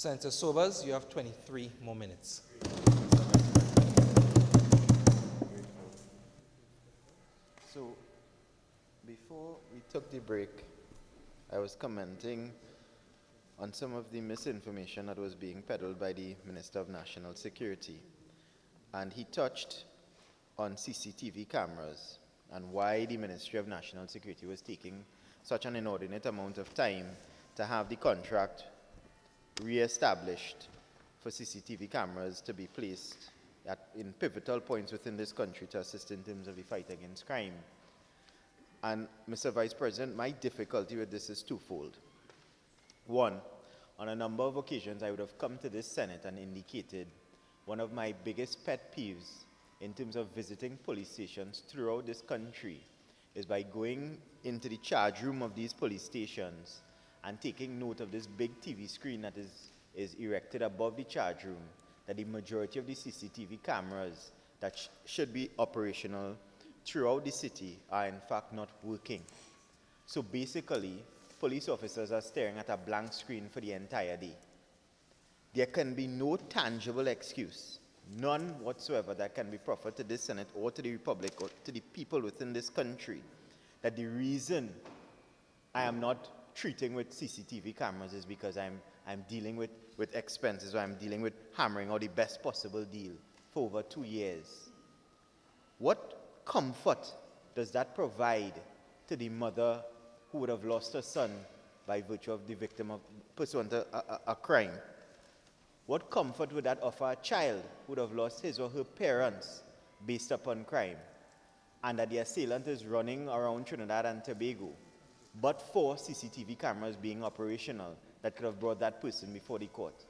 Senator Sobers, you have 23 more minutes. So, before we took the break, I was commenting on some of the misinformation that was being peddled by the Minister of National Security. And he touched on CCTV cameras and why the Ministry of National Security was taking such an inordinate amount of time to have the contract re-established for CCTV cameras to be placed in pivotal points within this country to assist in terms of the fight against crime. And Mr. Vice President, my difficulty with this is twofold. One, on a number of occasions I would have come to this Senate and indicated one of my biggest pet peeves in terms of visiting police stations throughout this country is by going into the charge room of these police stations and taking note of this big TV screen that is erected above the charge room, that the majority of the CCTV cameras that should be operational throughout the city are in fact not working. So basically, police officers are staring at a blank screen for the entire day. There can be no tangible excuse, none whatsoever, that can be proffered to this Senate or to the Republic or to the people within this country that the reason I am not treating with CCTV cameras is because I'm dealing with expenses, or I'm dealing with hammering out the best possible deal for over 2 years. What comfort does that provide to the mother who would have lost her son by virtue of the victim of pursuant to a crime? What comfort would that offer a child who would have lost his or her parents based upon crime, and that the assailant is running around Trinidad and Tobago, but for CCTV cameras being operational that could have brought that person before the court?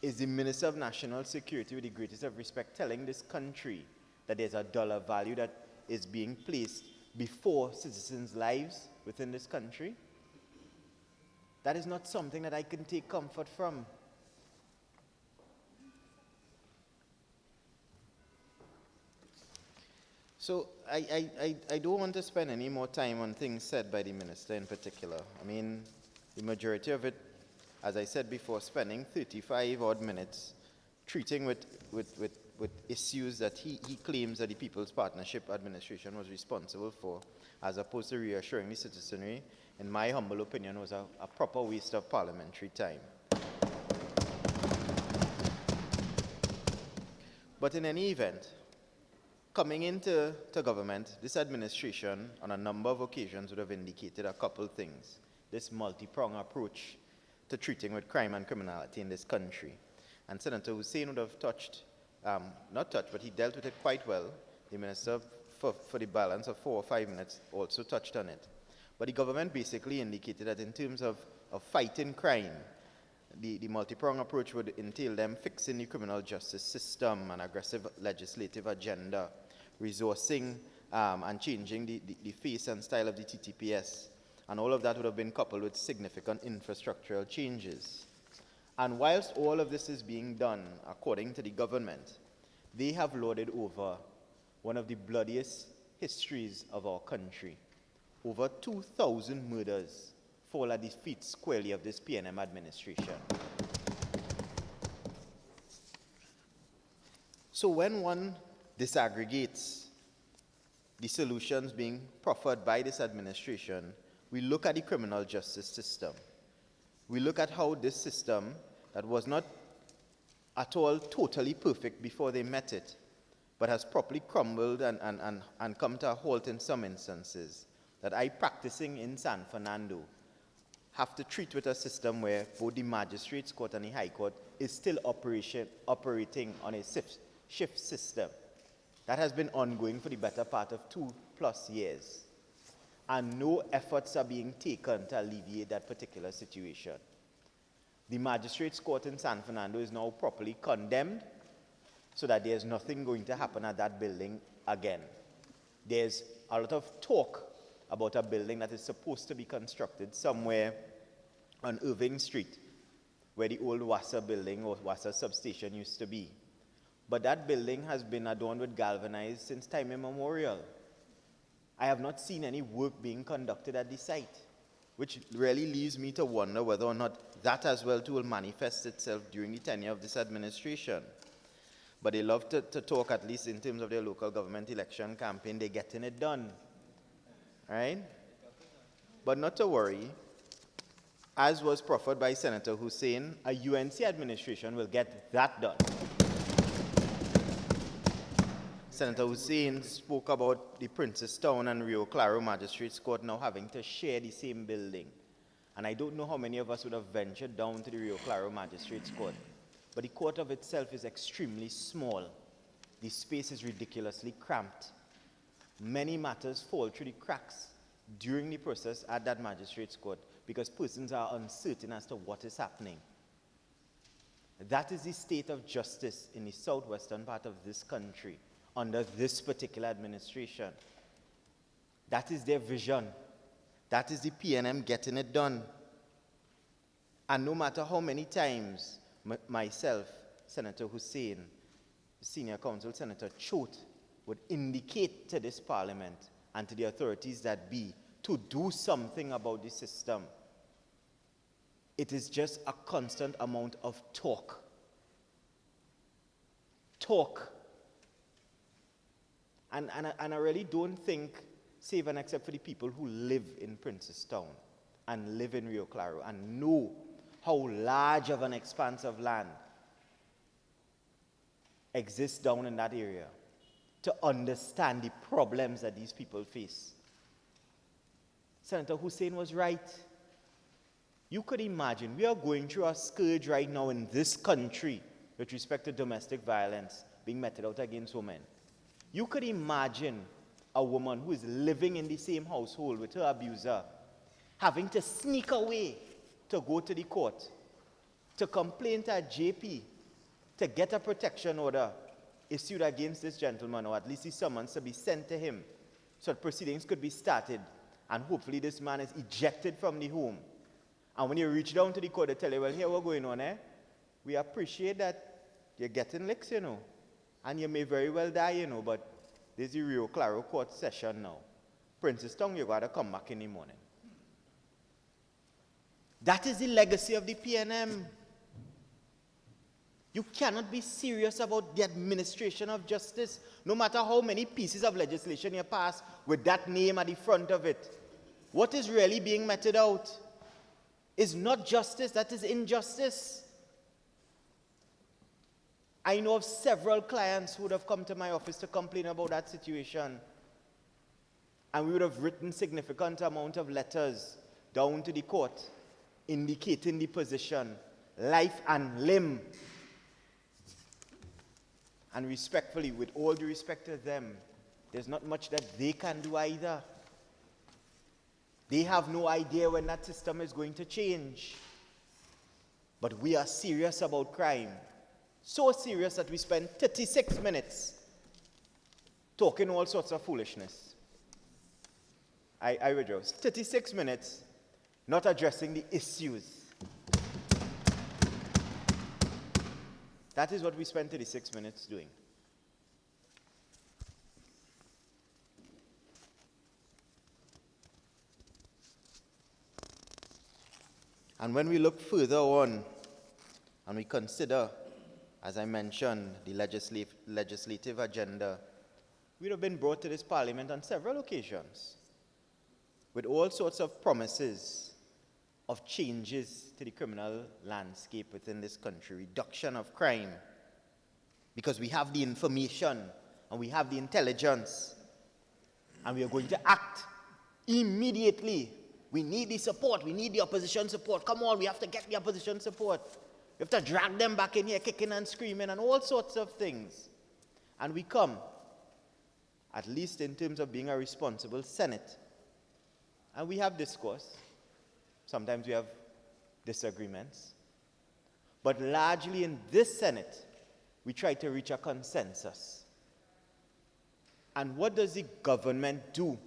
Is the Minister of National Security, with the greatest of respect, telling this country that there's a dollar value that is being placed before citizens' lives within this country? That is not something that I can take comfort from. So I don't want to spend any more time on things said by the minister in particular. I mean, the majority of it, as I said before, spending 35 odd minutes treating with issues that he claims that the People's Partnership Administration was responsible for, as opposed to reassuring the citizenry, in my humble opinion, was a proper waste of parliamentary time. But in any event, coming into government, this administration on a number of occasions would have indicated a couple things. This multi-pronged approach to treating with crime and criminality in this country. And Senator Hussain would have not touched, but he dealt with it quite well. The minister, for the balance of 4 or 5 minutes, also touched on it. But the government basically indicated that in terms of fighting crime, the multi-pronged approach would entail them fixing the criminal justice system, an aggressive legislative agenda, resourcing and changing the face and style of the TTPS. And all of that would have been coupled with significant infrastructural changes. And whilst all of this is being done, according to the government, they have lorded over one of the bloodiest histories of our country. Over 2,000 murders fall at the feet squarely of this PNM administration. So when one disaggregates the solutions being proffered by this administration, we look at the criminal justice system. We look at how this system, that was not at all totally perfect before they met it, but has properly crumbled and come to a halt in some instances, that I, practicing in San Fernando, have to treat with a system where both the Magistrates Court and the High Court is still operating on a shift system. That has been ongoing for the better part of 2+ years. And no efforts are being taken to alleviate that particular situation. The Magistrates Court in San Fernando is now properly condemned, so that there's nothing going to happen at that building again. There's a lot of talk about a building that is supposed to be constructed somewhere on Irving Street, where the old WASA building or WASA substation used to be. But that building has been adorned with galvanized since time immemorial. I have not seen any work being conducted at the site. which really leaves me to wonder whether or not that as well too will manifest itself during the tenure of this administration. But they love to talk, at least in terms of their local government election campaign, they're getting it done, right? But not to worry, as was proffered by Senator Hussain, a UNC administration will get that done. Senator Hussain spoke about the Princestown and Rio Claro Magistrates Court now having to share the same building. And I don't know how many of us would have ventured down to the Rio Claro Magistrates Court. But the court of itself is extremely small. The space is ridiculously cramped. Many matters fall through the cracks during the process at that magistrates court because persons are uncertain as to what is happening. That is the state of justice in the southwestern part of this country under this particular administration. That is their vision. That is the PNM getting it done. And no matter how many times myself, Senator Hussain, Senior Counsel Senator Choate would indicate to this Parliament and to the authorities that be to do something about the system, it is just a constant amount of talk. Talk. And I really don't think, save and except for the people who live in Princestown and live in Rio Claro and know how large of an expanse of land exists down in that area, to understand the problems that these people face. Senator Hussain was right. You could imagine, we are going through a scourge right now in this country with respect to domestic violence being meted out against women. You could imagine a woman who is living in the same household with her abuser having to sneak away to go to the court, to complain to a JP, to get a protection order issued against this gentleman, or at least the summons to be sent to him so that proceedings could be started and hopefully this man is ejected from the home. And when you reach down to the court, they tell you, well, here what's going on, eh? We appreciate that you're getting licks, you know, and you may very well die, you know, but there's the Rio Claro court session now. Princestown, you got to come back in the morning. That is the legacy of the PNM. You cannot be serious about the administration of justice, no matter how many pieces of legislation you pass with that name at the front of it. What is really being meted out is not justice, that is injustice. I know of several clients who would have come to my office to complain about that situation. And we would have written significant amount of letters down to the court indicating the position, life and limb. And respectfully, with all due respect to them, there's not much that they can do either. They have no idea when that system is going to change. But we are serious about crime. So serious that we spend 36 minutes talking all sorts of foolishness. I rejoice. 36 minutes not addressing the issues. That is what we spend 36 minutes doing. And when we look further on and we consider, as I mentioned, the legislative agenda, we have been brought to this Parliament on several occasions with all sorts of promises of changes to the criminal landscape within this country, reduction of crime, because we have the information and we have the intelligence and we are going to act immediately. We need the support. We need the opposition support. Come on, we have to get the opposition support. We have to drag them back in here kicking and screaming and all sorts of things. And we come, at least in terms of being a responsible Senate, and we have discourse. Sometimes we have disagreements. But largely in this Senate, we try to reach a consensus. And what does the government do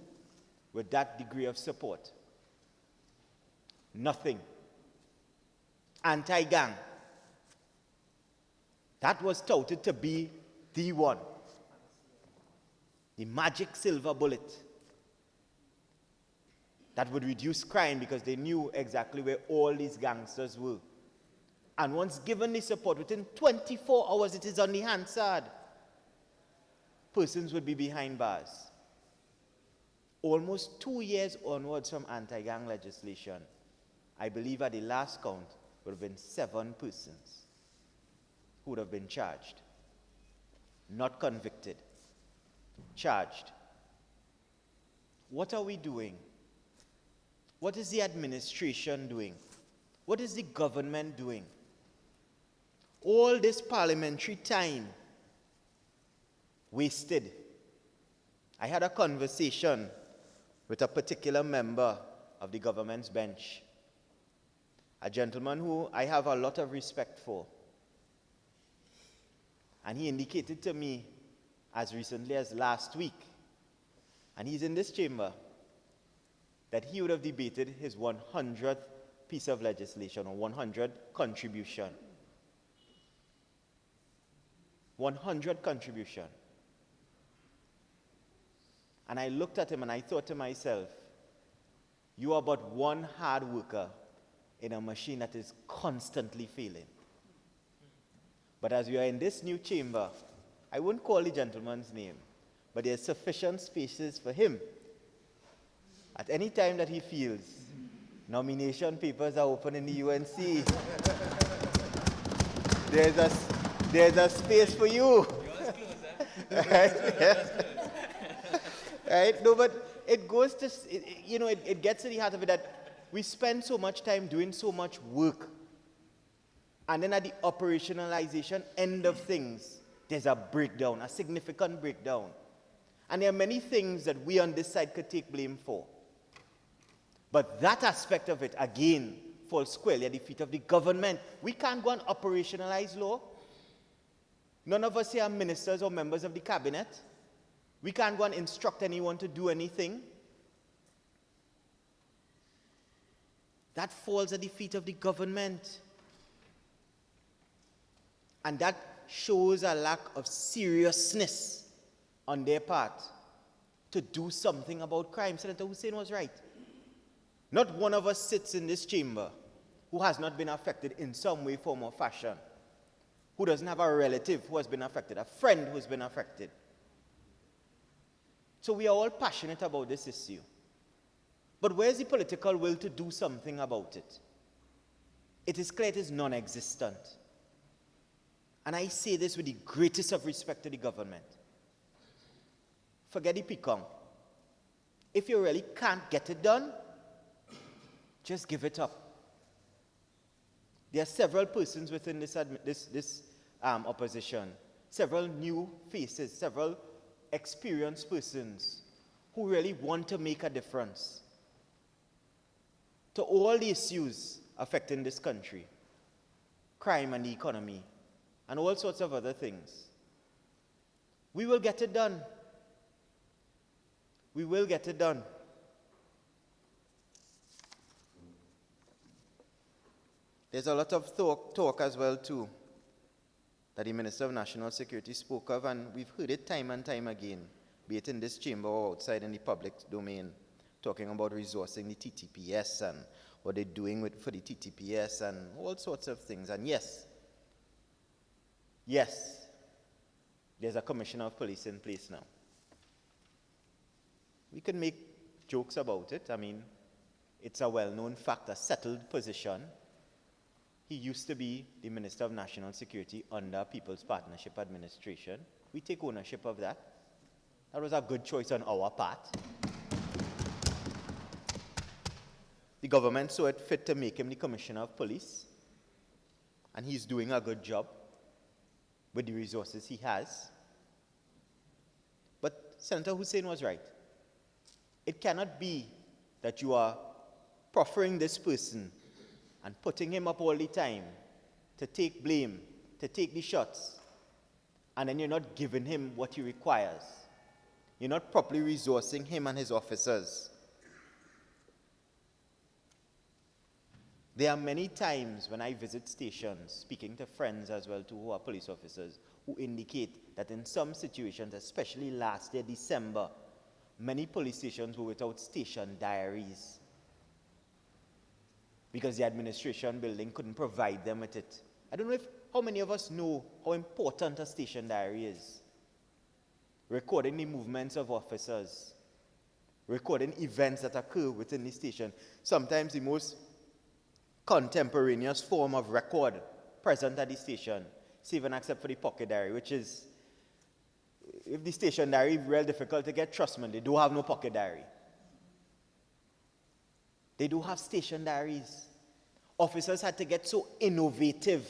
with that degree of support? Nothing. Anti-gang. That was touted to be the one. The magic silver bullet that would reduce crime because they knew exactly where all these gangsters were. And once given the support, within 24 hours, it is on the Hansard. Persons would be behind bars. Almost 2 years onwards from anti-gang legislation, I believe at the last count would have been 7 persons who would have been charged. Not convicted, charged. What are we doing? What is the administration doing? What is the government doing? All this parliamentary time wasted. I had a conversation with a particular member of the government's bench, a gentleman who I have a lot of respect for. And he indicated to me as recently as last week, and he's in this chamber, that he would have debated his 100th piece of legislation or 100 contribution. 100 contribution. And I looked at him and I thought to myself, you are but one hard worker in a machine that is constantly failing. But as we are in this new chamber, I won't call the gentleman's name, but there's sufficient spaces for him. At any time that he feels, nomination papers are open in the UNC. There's a space for you. Right? Right? No, but it goes to, it gets to the heart of it that we spend so much time doing so much work. And then at the operationalization end of things, there's a breakdown, a significant breakdown. And there are many things that we on this side could take blame for. But that aspect of it, again, falls squarely at the feet of the government. We can't go and operationalize law. None of us here are ministers or members of the cabinet. We can't go and instruct anyone to do anything. That falls at the feet of the government. And that shows a lack of seriousness on their part to do something about crime. Senator Hussain was right. Not one of us sits in this chamber who has not been affected in some way, form, or fashion, who doesn't have a relative who has been affected, a friend who has been affected. So we are all passionate about this issue. But where's the political will to do something about it? It is clear it is non-existent. And I say this with the greatest of respect to the government. Forget the pecan. If you really can't get it done, just give it up. There are several persons within this opposition, several new faces, several experienced persons who really want to make a difference to all the issues affecting this country, crime and the economy, and all sorts of other things. We will get it done. We will get it done. There's a lot of talk as well too that the Minister of National Security spoke of, and we've heard it time and time again, be it in this chamber or outside in the public domain, talking about resourcing the TTPS and what they're doing for the TTPS and all sorts of things. And yes, there's a commissioner of police in place now. We can make jokes about it. I mean, it's a well-known fact, a settled position. He used to be the Minister of National Security under People's Partnership Administration. We take ownership of that. That was a good choice on our part. The government saw it fit to make him the Commissioner of Police, and he's doing a good job with the resources he has. But Senator Hussain was right. It cannot be that you are proffering this person and putting him up all the time to take blame, to take the shots, and then you're not giving him what he requires. You're not properly resourcing him and his officers. There are many times when I visit stations, speaking to friends as well too who are police officers, who indicate that in some situations, especially last year, December, many police stations were without station diaries because the administration building couldn't provide them with it. I don't know how many of us know how important a station diary is. Recording the movements of officers, recording events that occur within the station. Sometimes the most contemporaneous form of record present at the station, even except for the pocket diary, which is, if the station diary is real difficult to get, trust me, they do have no pocket diary. They do have station diaries. Officers had to get so innovative,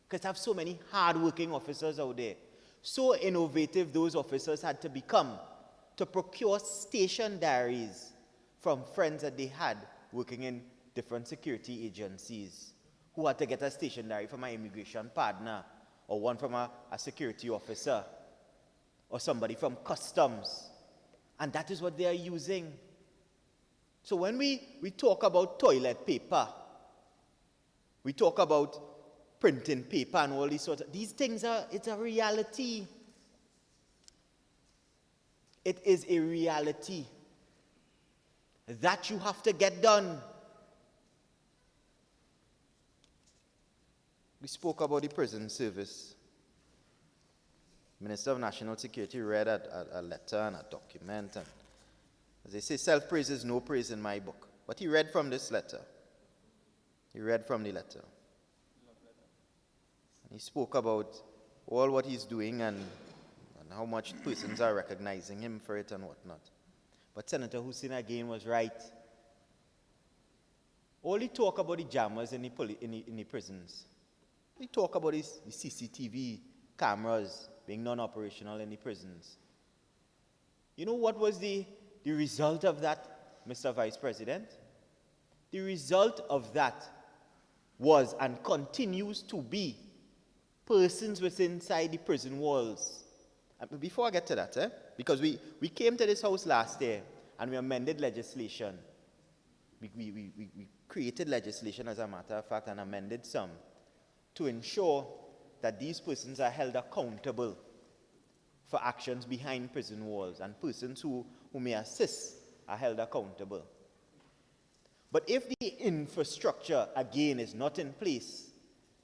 because they have so many hard-working officers out there. So innovative those officers had to become to procure station diaries from friends that they had working in different security agencies, who had to get a station diary from an immigration partner, or one from a security officer, or somebody from customs. And that is what they are using. So when we talk about toilet paper, we talk about printing paper and all these sorts of, these things it's a reality. It is a reality that you have to get done. We spoke about the prison service. Minister of National Security read a letter and a document, and as they say, self-praise is no praise in my book. But he read from this letter. He read from the letter. And he spoke about all what he's doing and how much persons are recognizing him for it and whatnot. But Senator Hussein again was right. All he talk about the jammers in the prisons. We talk about the CCTV cameras being non-operational in the prisons. You know what was the result of that, Mr. Vice President? The result of that was and continues to be persons within inside the prison walls. Before I get to that, because we came to this house last year and we amended legislation. We created legislation, as a matter of fact, and amended some to ensure that these persons are held accountable for actions behind prison walls, and persons who may assist are held accountable. But if the infrastructure, again, is not in place,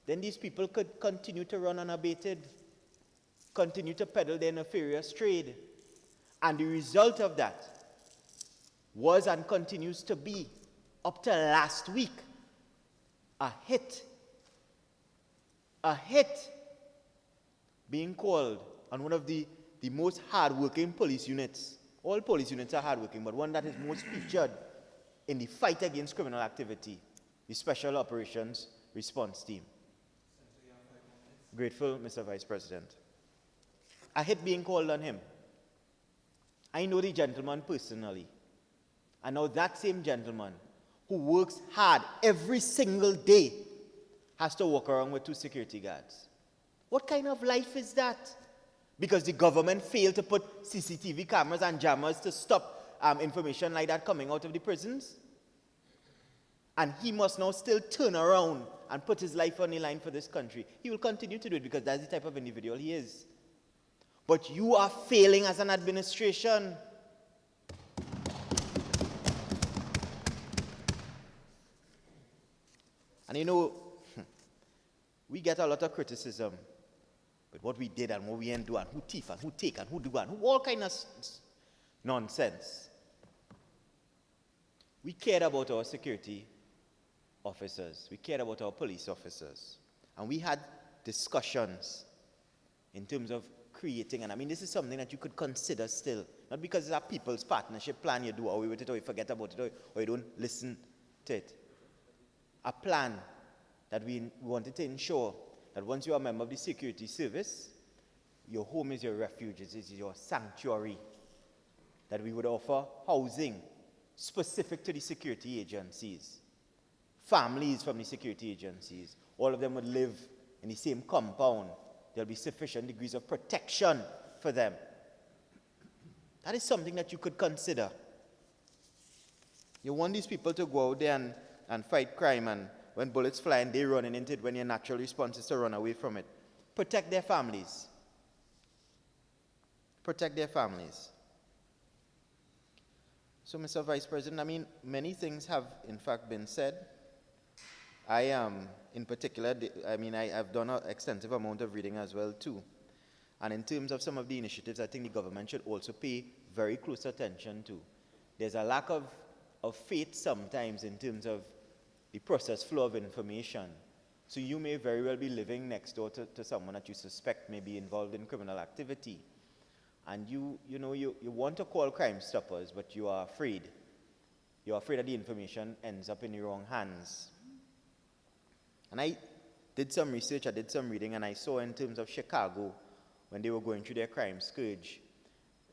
then these people could continue to run unabated, continue to peddle their nefarious trade. And the result of that was and continues to be, up to last week, a hit being called on one of the most hard-working police units. All police units are hard-working, but one that is most featured in the fight against criminal activity, the Special Operations Response Team. Grateful, Mr. Vice President. A hit being called on him. I know the gentleman personally. I know that same gentleman who works hard every single day has to walk around with 2 security guards. What kind of life is that? Because the government failed to put CCTV cameras and jammers to stop information like that coming out of the prisons? And he must now still turn around and put his life on the line for this country. He will continue to do it because that's the type of individual he is. But you are failing as an administration. And you know, we get a lot of criticism with what we did and what we ain't do, and who thief and who take and who do and who all kind of nonsense. We cared about our security officers. We cared about our police officers. And we had discussions in terms of creating, and I mean, this is something that you could consider still, not because it's a people's partnership plan, you do away with it or you forget about it or you don't listen to it. A plan that we wanted to ensure that once you're a member of the security service, your home is your refuge, it is your sanctuary, that we would offer housing specific to the security agencies, families from the security agencies, all of them would live in the same compound. There'll be sufficient degrees of protection for them. That is something that you could consider. You want these people to go out there and fight crime, and when bullets fly and they're running into it, when your natural response is to run away from it. Protect their families. Protect their families. So, Mr. Vice President, I mean, many things have in fact been said. I am, in particular, I've done an extensive amount of reading as well too. And in terms of some of the initiatives, I think the government should also pay very close attention to. There's a lack of faith sometimes in terms of the process flow of information. So you may very well be living next door to someone that you suspect may be involved in criminal activity. And you want to call Crime Stoppers, but you are afraid. You're afraid that the information ends up in the wrong hands. And I did some research, I did some reading, and I saw in terms of Chicago, when they were going through their crime scourge,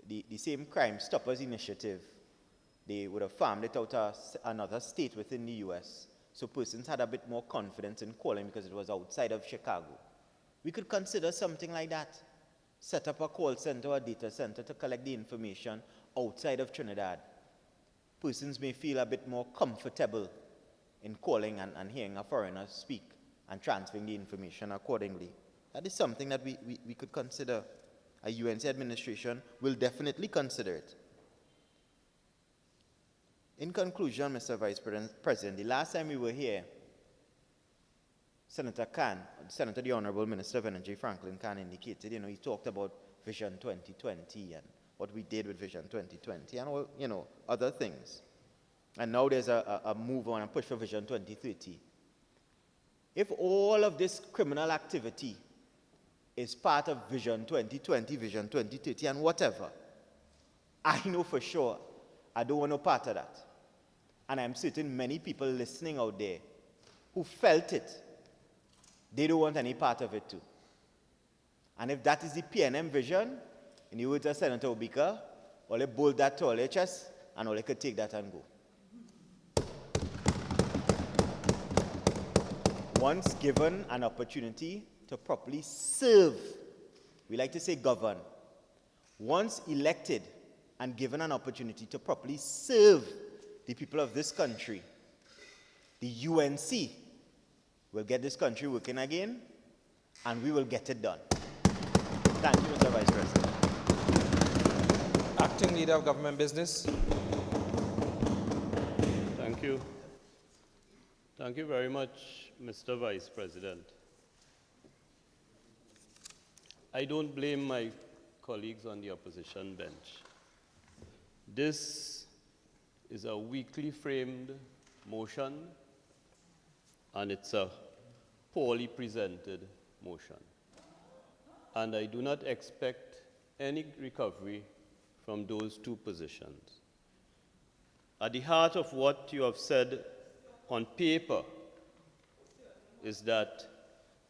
the same Crime Stoppers initiative, they would have farmed it out to another state within the US. So persons had a bit more confidence in calling because it was outside of Chicago. We could consider something like that. Set up a call center or a data center to collect the information outside of Trinidad. Persons may feel a bit more comfortable in calling and hearing a foreigner speak and transferring the information accordingly. That is something that we could consider. A UNC administration will definitely consider it. In conclusion, Mr. Vice President, the last time we were here, Senator the Honorable Minister of Energy, Franklin Khan, indicated, he talked about Vision 2020 and what we did with Vision 2020 and all, other things. And now there's a move on and push for Vision 2030. If all of this criminal activity is part of Vision 2020, Vision 2030, and whatever, I know for sure I don't want no part of that. And I'm certain many people listening out there who felt it, they don't want any part of it too. And if that is the PNM vision, in the words of Senator Eudicot, all they bolt that to all their chest, and all they could take that and go. Once given an opportunity to properly serve, we like to say govern, once elected and given an opportunity to properly serve the people of this country, the UNC will get this country working again, and we will get it done. Thank you, Mr. Vice President. Acting Leader of Government Business. Thank you. Thank you very much, Mr. Vice President. I don't blame my colleagues on the opposition bench. This is a weakly framed motion, and it's a poorly presented motion. And I do not expect any recovery from those two positions. At the heart of what you have said on paper is that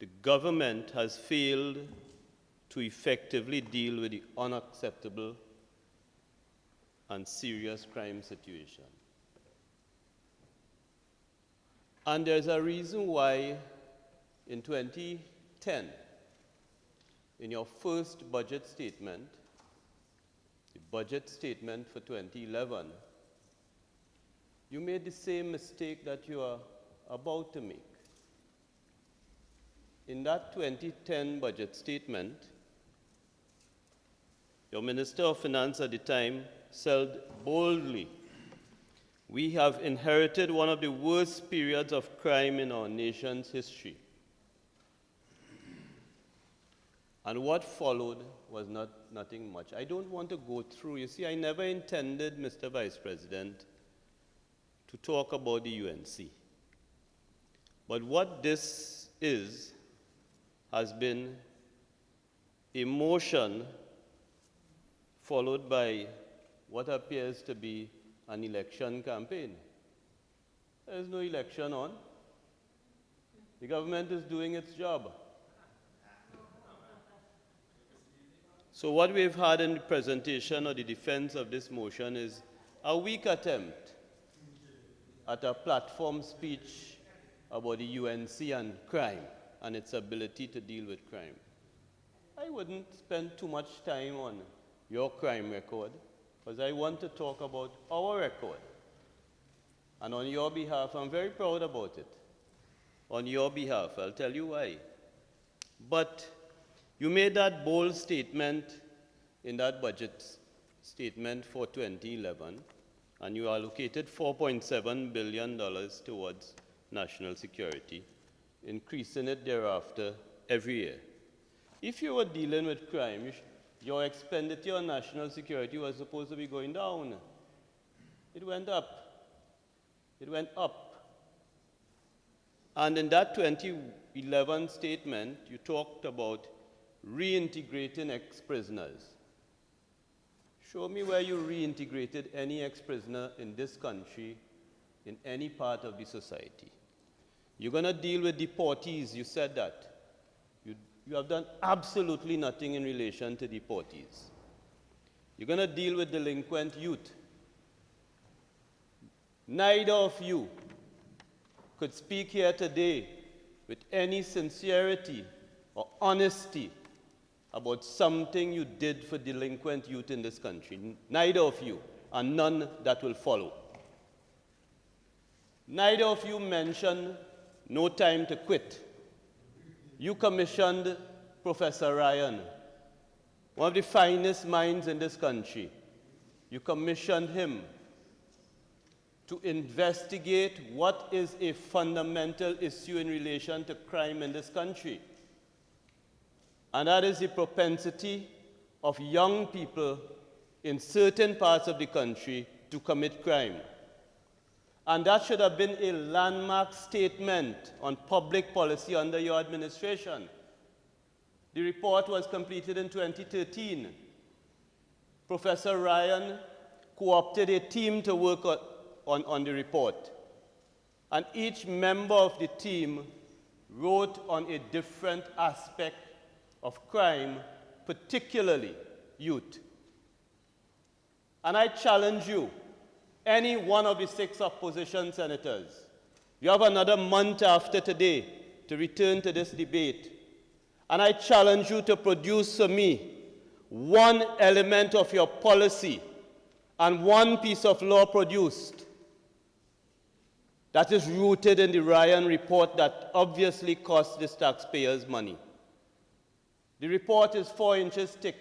the government has failed to effectively deal with the unacceptable and serious crime situation. And there's a reason why in 2010, in your first budget statement, the budget statement for 2011, you made the same mistake that you are about to make. In that 2010 budget statement, your Minister of Finance at the time said boldly, "We have inherited one of the worst periods of crime in our nation's history." And what followed was nothing much. I don't want to go through. You see, I never intended, Mr. Vice President, to talk about the UNC. But what this has been a motion followed by what appears to be an election campaign. There is no election on. The government is doing its job. So what we've had in the presentation or the defense of this motion is a weak attempt at a platform speech about the UNC and crime and its ability to deal with crime. I wouldn't spend too much time on your crime record, because I want to talk about our record. And on your behalf, I'm very proud about it. On your behalf, I'll tell you why. But you made that bold statement in that budget statement for 2011, and you allocated $4.7 billion towards national security, increasing it thereafter every year. If you were dealing with crime, your expenditure on national security was supposed to be going down. It went up. It went up. And in that 2011 statement, you talked about reintegrating ex-prisoners. Show me where you reintegrated any ex-prisoner in this country, in any part of the society. You're going to deal with deportees, you said that. You have done absolutely nothing in relation to deportees. You're going to deal with delinquent youth. Neither of you could speak here today with any sincerity or honesty about something you did for delinquent youth in this country. Neither of you, and none that will follow. Neither of you mentioned no time to quit. You commissioned Professor Ryan, one of the finest minds in this country. You commissioned him to investigate what is a fundamental issue in relation to crime in this country. And that is the propensity of young people in certain parts of the country to commit crime. And that should have been a landmark statement on public policy under your administration. The report was completed in 2013. Professor Ryan co-opted a team to work on the report. And each member of the team wrote on a different aspect of crime, particularly youth. And I challenge you, any one of the 6 opposition senators, you have another month after today to return to this debate. And I challenge you to produce for me one element of your policy and one piece of law produced that is rooted in the Ryan report that obviously cost the taxpayers money. The report is 4 inches thick,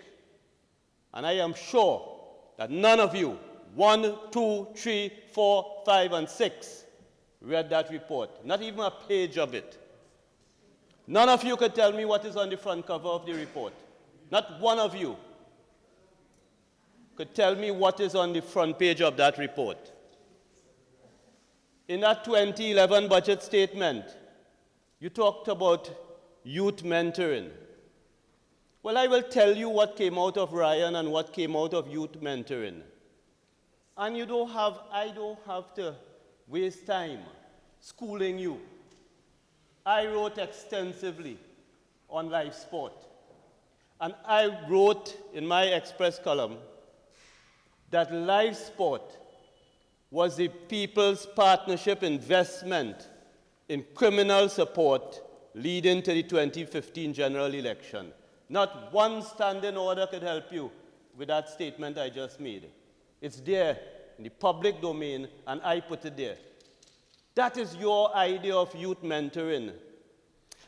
and I am sure that none of you, 1, 2, 3, 4, 5, and 6, read that report. Not even a page of it. None of you could tell me what is on the front cover of the report. Not one of you could tell me what is on the front page of that report. In that 2011 budget statement, you talked about youth mentoring. Well, I will tell you what came out of Ryan and what came out of youth mentoring. And I don't have to waste time schooling you. I wrote extensively on live sport. And I wrote in my Express column that live sport was the People's Partnership investment in criminal support leading to the 2015 general election. Not one standing order could help you with that statement I just made. It's there in the public domain, and I put it there. That is your idea of youth mentoring.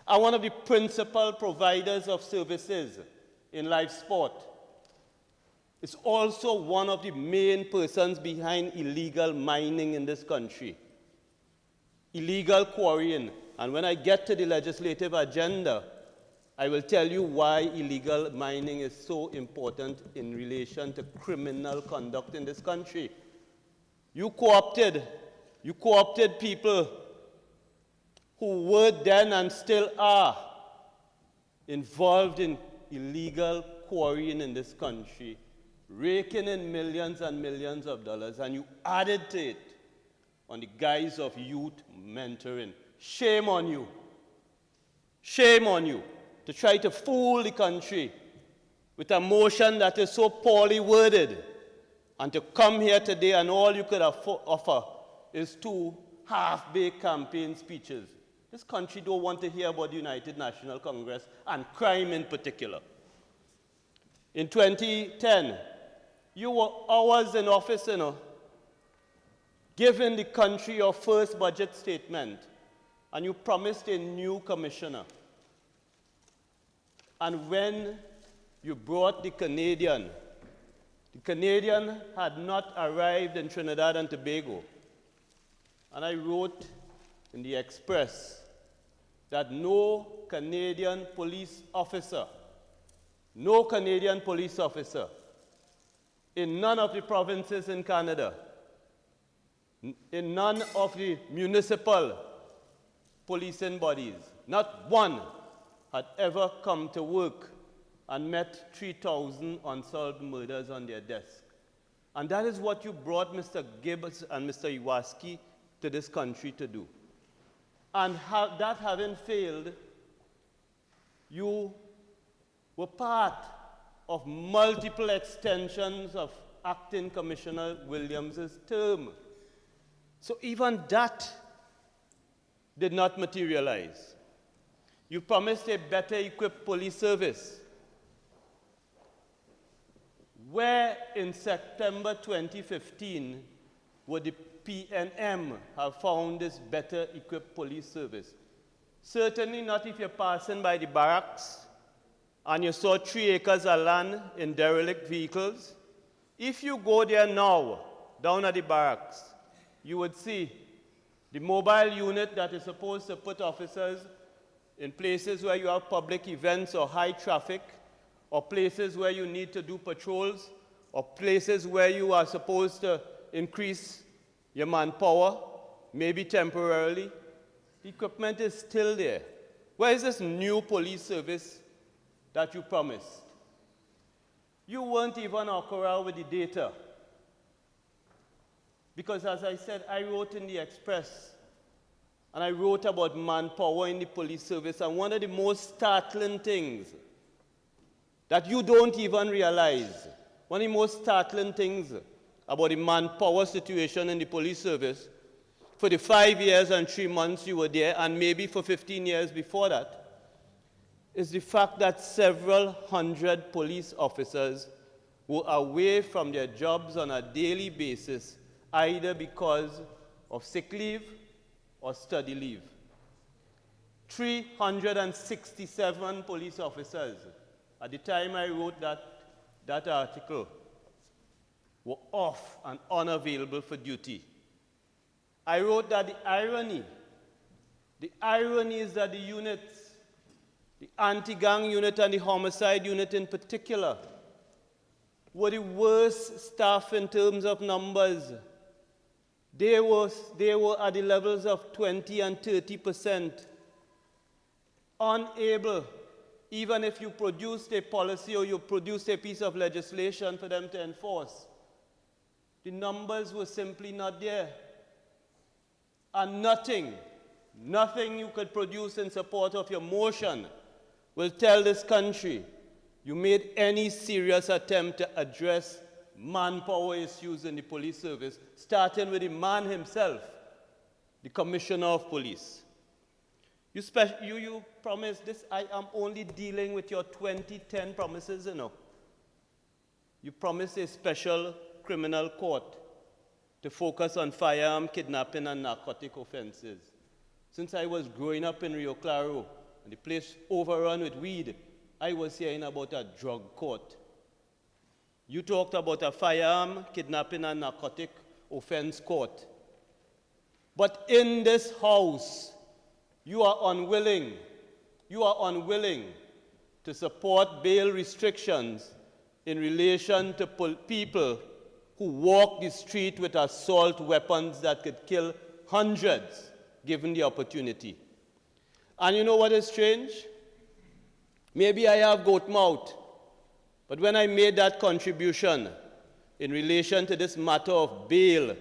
And one of the principal providers of services in live sport is also one of the main persons behind illegal mining in this country. Illegal quarrying. And when I get to the legislative agenda, I will tell you why illegal mining is so important in relation to criminal conduct in this country. You co-opted people who were then and still are involved in illegal quarrying in this country, raking in millions and millions of dollars, and you added to it on the guise of youth mentoring. Shame on you. Shame on you to try to fool the country with a motion that is so poorly worded, and to come here today and all you could offer is 2 half-baked campaign speeches. This country don't want to hear about the United National Congress and crime in particular. In 2010, you were hours in office, giving the country your first budget statement, and you promised a new commissioner. And when you brought the Canadian had not arrived in Trinidad and Tobago. And I wrote in the Express that no Canadian police officer in none of the provinces in Canada, in none of the municipal policing bodies, not one had ever come to work and met 3,000 unsolved murders on their desk. And that is what you brought Mr. Gibbs and Mr. Iwaski to this country to do. And that having failed, you were part of multiple extensions of Acting Commissioner Williams's term. So even that did not materialize. You promised a better equipped police service. Where in September 2015 would the PNM have found this better equipped police service? Certainly not if you're passing by the barracks and you saw 3 acres of land in derelict vehicles. If you go there now, down at the barracks, you would see the mobile unit that is supposed to put officers in places where you have public events or high traffic, or places where you need to do patrols, or places where you are supposed to increase your manpower, maybe temporarily. The equipment is still there. Where is this new police service that you promised? You weren't even accurate with the data. Because as I said, I wrote in the Express, and I wrote about manpower in the police service, and one of the most startling things that you don't even realize, one of the most startling things about the manpower situation in the police service, for the 5 years and 3 months you were there, and maybe for 15 years before that, is the fact that several hundred police officers were away from their jobs on a daily basis, either because of sick leave or study leave. 367 police officers, at the time I wrote that article, were off and unavailable for duty. I wrote that the irony is that the units, the anti-gang unit and the homicide unit in particular, were the worst staff in terms of numbers. They were at the levels of 20 and 30%, unable, even if you produced a policy or you produced a piece of legislation for them to enforce. The numbers were simply not there. And nothing you could produce in support of your motion will tell this country you made any serious attempt to address manpower issues in the police service, starting with the man himself, the Commissioner of Police. You promised this. I am only dealing with your 2010 promises, you know. You promised a special criminal court to focus on firearm, kidnapping, and narcotic offenses. Since I was growing up in Rio Claro, and the place overrun with weed, I was hearing about a drug court. You talked about a firearm, kidnapping, and narcotic offense court. But in this house, you are unwilling to support bail restrictions in relation to people who walk the street with assault weapons that could kill hundreds given the opportunity. And you know what is strange? Maybe I have goat mouth, but when I made that contribution in relation to this matter of bail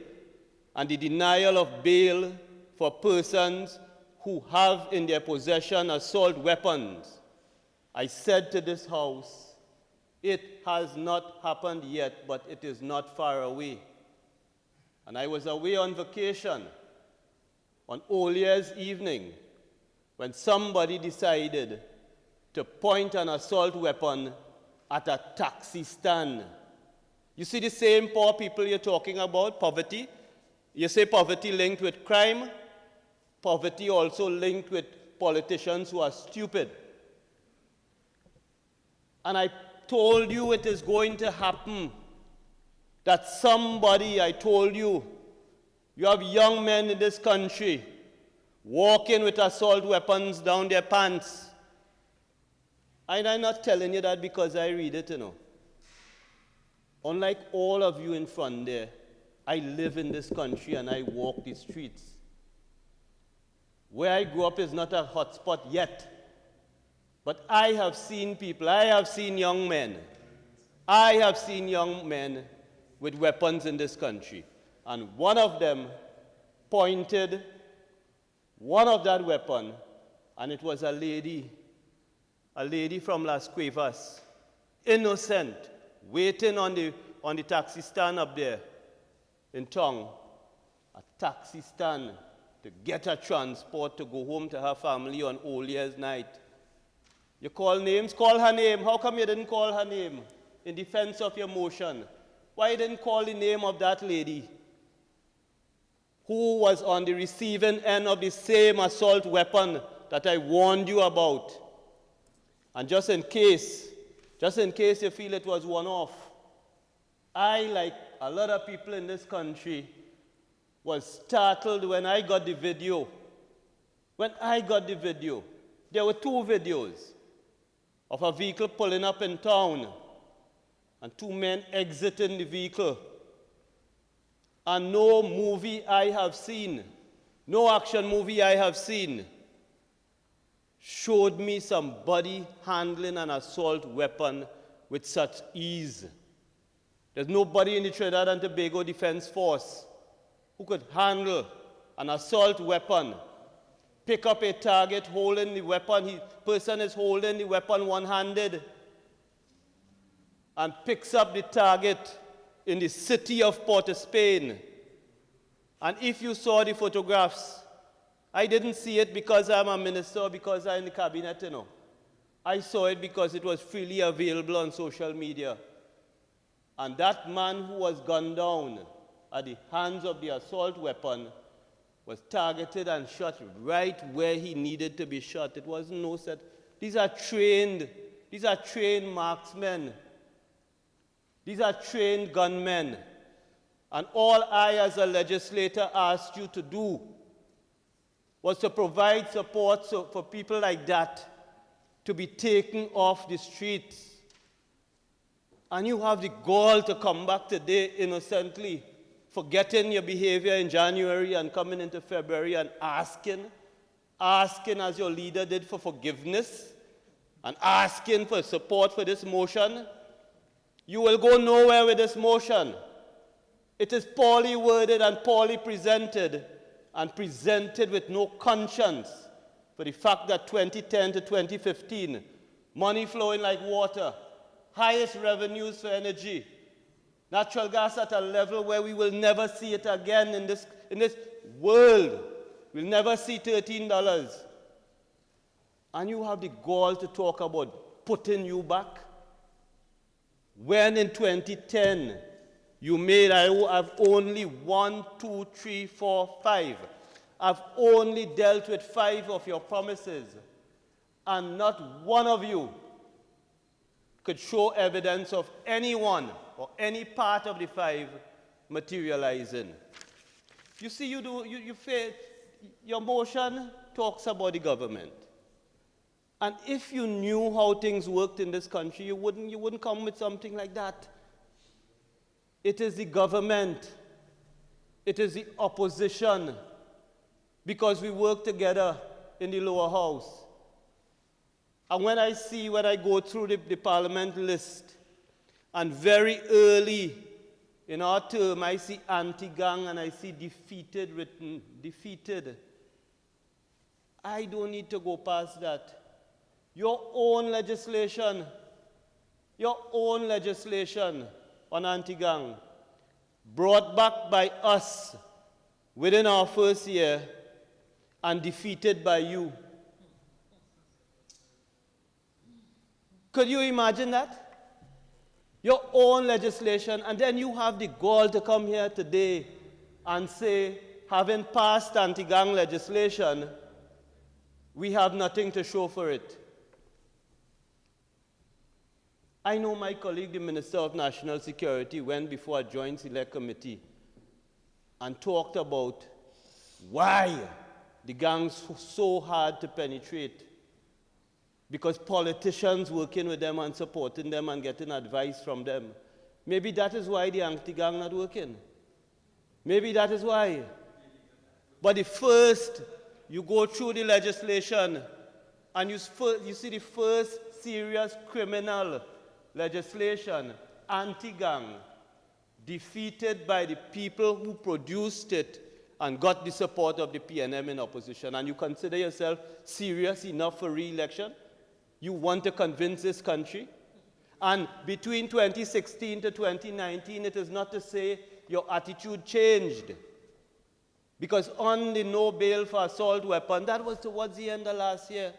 and the denial of bail for persons who have in their possession assault weapons, I said to this House, it has not happened yet, but it is not far away. And I was away on vacation on All Year's evening when somebody decided to point an assault weapon at a taxi stand. You see the same poor people you're talking about, poverty. You say poverty linked with crime, poverty also linked with politicians who are stupid. And I told you it is going to happen, that somebody, I told you, you have young men in this country walking with assault weapons down their pants. And I'm not telling you that because I read it, you know. Unlike all of you in front there, I live in this country and I walk the streets. Where I grew up is not a hotspot yet. But I have seen people, I have seen young men with weapons in this country. And one of them pointed one of that weapon, and it was a lady from Las Cuevas, innocent, waiting on the taxi stand up there in town, a taxi stand to get her transport to go home to her family on Old Year's night. You call names? Call her name. How come you didn't call her name in defense of your motion? Why you didn't call the name of that lady who was on the receiving end of the same assault weapon that I warned you about? And just in case you feel it was one-off, I, like a lot of people in this country, was startled when I got the video. There were two videos of a vehicle pulling up in town and two men exiting the vehicle. And no movie I have seen, no action movie I have seen, showed me somebody handling an assault weapon with such ease. There's nobody in the Trinidad and Tobago Defense Force who could handle an assault weapon, pick up a target holding the weapon, the person is holding the weapon one-handed, and picks up the target in the city of Port of Spain. And if you saw the photographs, I didn't see it because I'm a minister, because I'm in the cabinet, you know. I saw it because it was freely available on social media. And that man who was gunned down at the hands of the assault weapon was targeted and shot right where he needed to be shot. It wasn't no set. These are trained marksmen. These are trained gunmen. And all I as a legislator asked you to do was to provide support for people like that to be taken off the streets. And you have the gall to come back today innocently, forgetting your behavior in January and coming into February and asking as your leader did for forgiveness and asking for support for this motion. You will go nowhere with this motion. It is poorly worded and poorly presented, and presented with no conscience for the fact that 2010 to 2015, money flowing like water, highest revenues for energy, natural gas at a level where we will never see it again in this world. We'll never see $13. And you have the gall to talk about putting you back? When in 2010, you made, I've only 1, 2, 3, 4, 5. I've only dealt with 5 of your promises. And not one of you could show evidence of anyone or any part of the 5 materializing. You see, you fail. Your motion talks about the government. And if you knew how things worked in this country, you wouldn't come with something like that. It is the government. It is the opposition. Because we work together in the lower house. And when I go through the parliament list, and very early in our term, I see anti-gang and I see defeated written, defeated. I don't need to go past that. Your own legislation on anti-gang, brought back by us within our first year and defeated by you. Could you imagine that? Your own legislation, and then you have the gall to come here today and say, having passed anti-gang legislation, we have nothing to show for it. I know my colleague, the Minister of National Security, went before a joint select committee and talked about why the gangs so hard to penetrate because politicians working with them and supporting them and getting advice from them. Maybe that is why the anti-gang not working. Maybe that is why. But the first, you go through the legislation and you see the first serious criminal legislation, anti-gang, defeated by the people who produced it and got the support of the PNM in opposition. And you consider yourself serious enough for re-election? You want to convince this country? And between 2016 to 2019, it is not to say your attitude changed. Because on the no bail for assault weapon, that was towards the end of last year,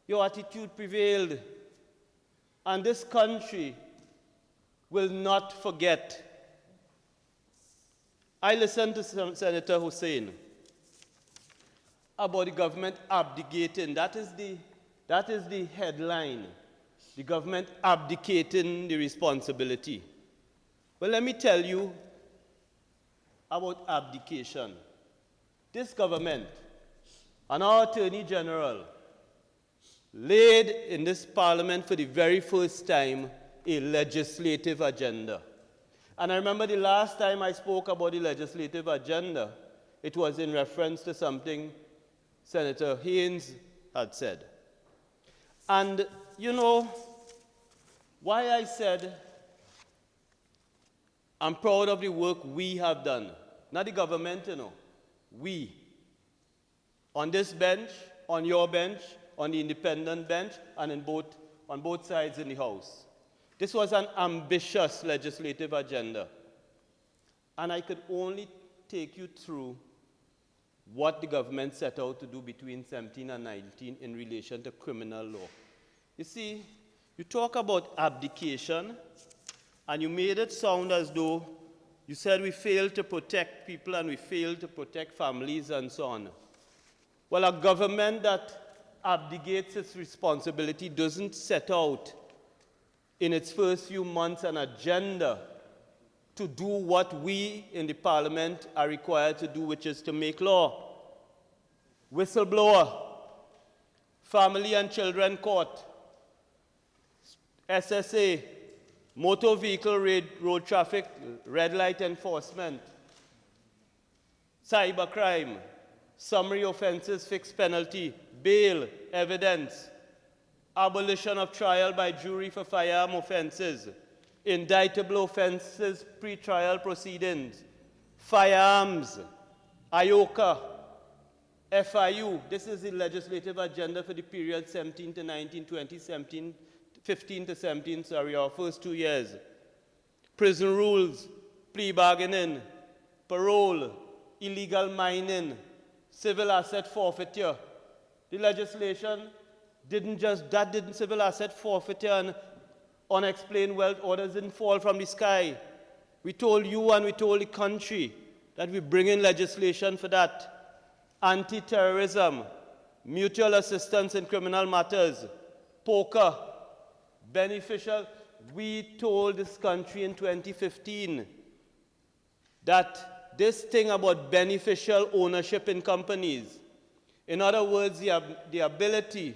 your attitude prevailed. And this country will not forget. I listened to Senator Hussain about the government abdicating. That is the headline. The government abdicating the responsibility. Well, let me tell you about abdication. This government and our Attorney General laid in this Parliament for the very first time a legislative agenda. And I remember the last time I spoke about the legislative agenda, it was in reference to something Senator Haynes had said. And you know why I said I'm proud of the work we have done. Not the government, you know. We. On this bench, on your bench, on the independent bench, and on both sides in the House. This was an ambitious legislative agenda. And I could only take you through what the government set out to do between 17 and 19 in relation to criminal law. You see, you talk about abdication, and you made it sound as though you said we failed to protect people and we failed to protect families and so on. Well, a government that abdicates its responsibility doesn't set out in its first few months an agenda to do what we in the Parliament are required to do, which is to make law. Whistleblower, family and children court, SSA, motor vehicle road traffic, red light enforcement, cybercrime, summary offenses, fixed penalty, bail, evidence, abolition of trial by jury for firearm offenses, indictable offenses, pre-trial proceedings, firearms, IOCA, FIU. This is the legislative agenda for the period 17 to 19, 2017, 15 to 17, sorry, our first 2 years. Prison rules, plea bargaining, parole, illegal mining, civil asset forfeiture. The legislation didn't civil asset forfeiture and unexplained wealth orders didn't fall from the sky. We told you and we told the country that we bring in legislation for that. Anti-terrorism, mutual assistance in criminal matters, poker, beneficial. We told this country in 2015 that this thing about beneficial ownership in companies, in other words, the ability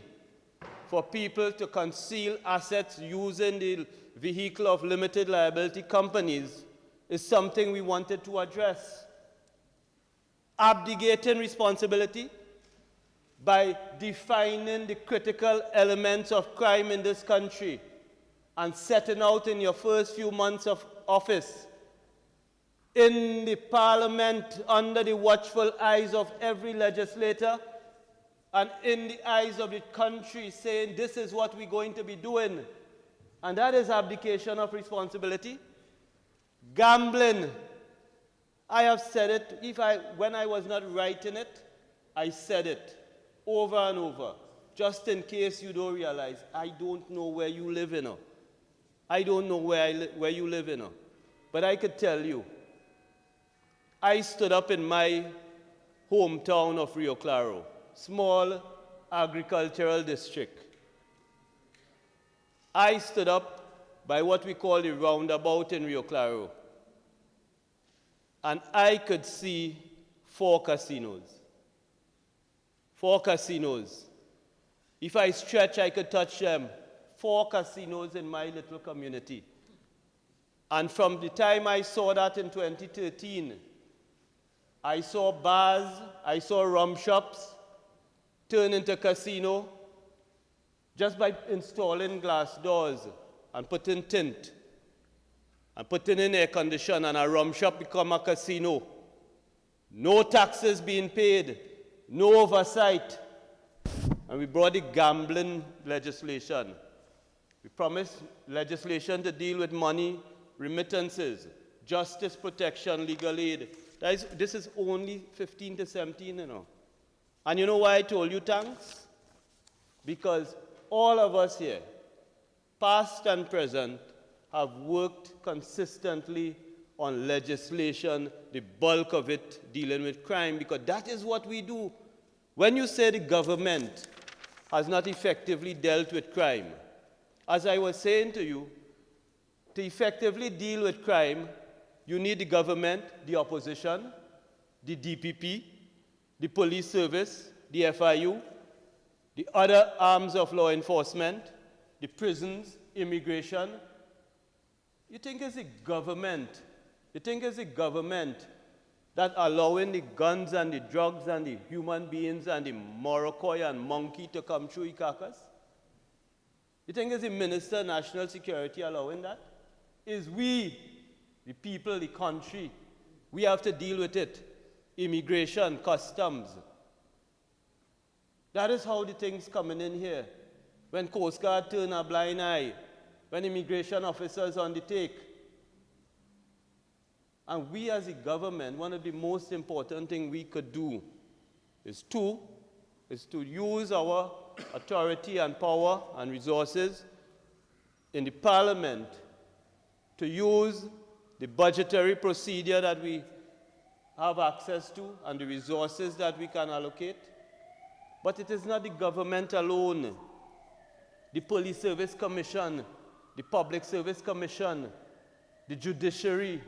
for people to conceal assets using the vehicle of limited liability companies, is something we wanted to address. Abdicating responsibility by defining the critical elements of crime in this country and setting out in your first few months of office in the Parliament under the watchful eyes of every legislator and in the eyes of the country saying this is what we're going to be doing. And that is abdication of responsibility. Gambling. I have said it. When I was not writing it, I said it over and over. Just in case you don't realize, I don't know where you live in. I don't know where you live in. But I could tell you, I stood up in my hometown of Rio Claro, small agricultural district. I stood up by what we call the roundabout in Rio Claro. And I could see 4 casinos. 4 casinos. If I stretch, I could touch them. 4 casinos in my little community. And from the time I saw that in 2013, I saw bars, I saw rum shops turn into casino just by installing glass doors and putting tint and putting in air condition, and a rum shop become a casino. No taxes being paid, no oversight. And we brought the gambling legislation. We promised legislation to deal with money remittances, justice protection, legal aid. This is only 15 to 17, you know. And you know why I told you thanks? Because all of us here, past and present, have worked consistently on legislation, the bulk of it dealing with crime, because that is what we do. When you say the government has not effectively dealt with crime, as I was saying to you, to effectively deal with crime, you need the government, the opposition, the DPP, the police service, the FIU, the other arms of law enforcement, the prisons, immigration. You think it's the government? You think it's the government that allowing the guns and the drugs and the human beings and the Morocco and monkey to come through Ikakas? You think it's the Minister of National Security allowing that? Is we, the people, the country, we have to deal with it. Immigration, customs. That is how the things coming in here. When Coast Guard turn a blind eye, when immigration officers on the take. And we as a government, one of the most important things we could do is to use our authority and power and resources in the Parliament to use the budgetary procedure that we have access to and the resources that we can allocate. But it is not the government alone. The Police Service Commission, the Public Service Commission, the judiciary,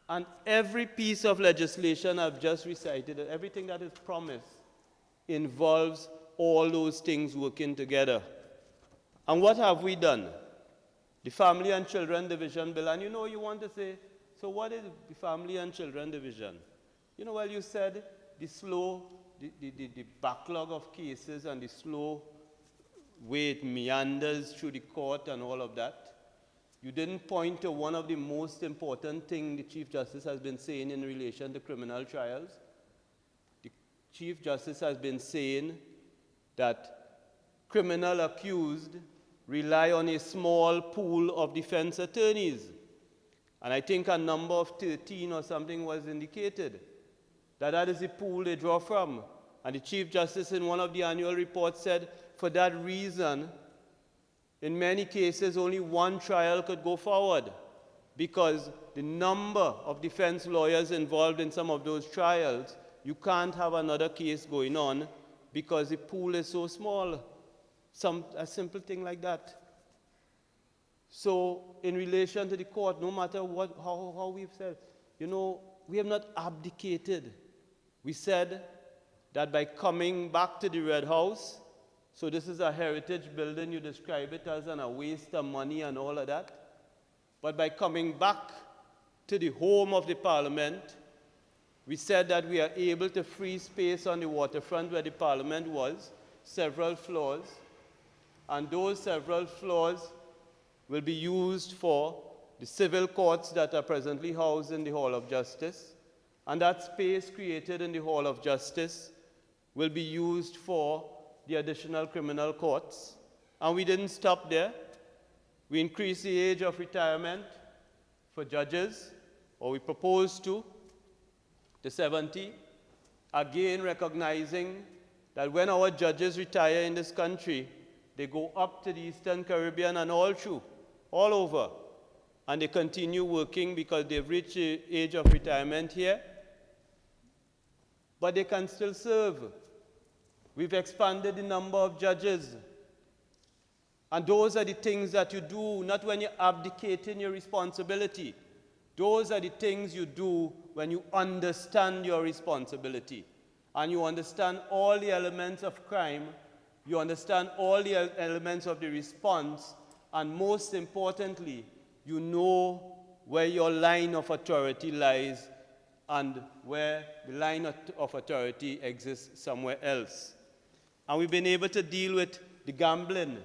and every piece of legislation I've just recited, everything that is promised, involves all those things working together. And what have we done? The Family and Children Division Bill. And you know, you want to say, so what is the Family and Children Division? You know, well, you said the backlog of cases and the slow way it meanders through the court and all of that. You didn't point to one of the most important things the Chief Justice has been saying in relation to criminal trials. The Chief Justice has been saying that criminal accused rely on a small pool of defense attorneys. And I think a number of 13 or something was indicated. That is the pool they draw from. And the Chief Justice in one of the annual reports said, for that reason, in many cases, only one trial could go forward because the number of defense lawyers involved in some of those trials, you can't have another case going on because the pool is so small. A simple thing like that. So in relation to the court, no matter how we've said, you know, we have not abdicated. We said that by coming back to the Red House, so this is a heritage building, you describe it as a waste of money and all of that. But by coming back to the home of the Parliament, we said that we are able to free space on the waterfront where the Parliament was, several floors, and those several floors will be used for the civil courts that are presently housed in the Hall of Justice. And that space created in the Hall of Justice will be used for the additional criminal courts. And we didn't stop there. We increased the age of retirement for judges, or we proposed to 70, again recognizing that when our judges retire in this country, they go up to the Eastern Caribbean and all over, and they continue working because they've reached the age of retirement here, but they can still serve. We've expanded the number of judges. And those are the things that you do, not when you're abdicating your responsibility. Those are the things you do when you understand your responsibility. and you understand all the elements of crime, you understand all the elements of the response, and most importantly, you know where your line of authority lies and where the line of authority exists somewhere else. And we've been able to deal with the gambling.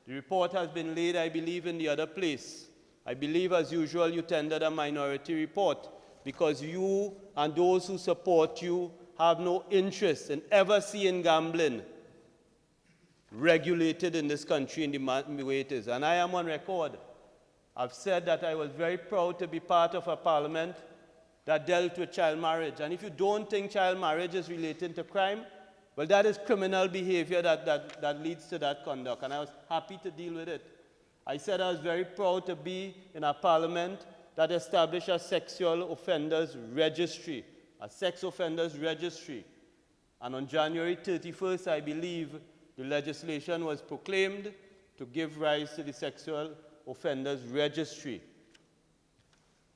The report has been laid, I believe, in the other place. I believe, as usual, you tendered a minority report because you and those who support you have no interest in ever seeing gambling regulated in this country in the way it is. And I am on record. I've said that I was very proud to be part of a parliament that dealt with child marriage. And if you don't think child marriage is related to crime, well, that is criminal behavior that leads to that conduct. And I was happy to deal with it. I said I was very proud to be in a parliament that established a sexual offenders registry, a sex offenders registry. And on January 31st, I believe, the legislation was proclaimed to give rise to the sexual offenders registry.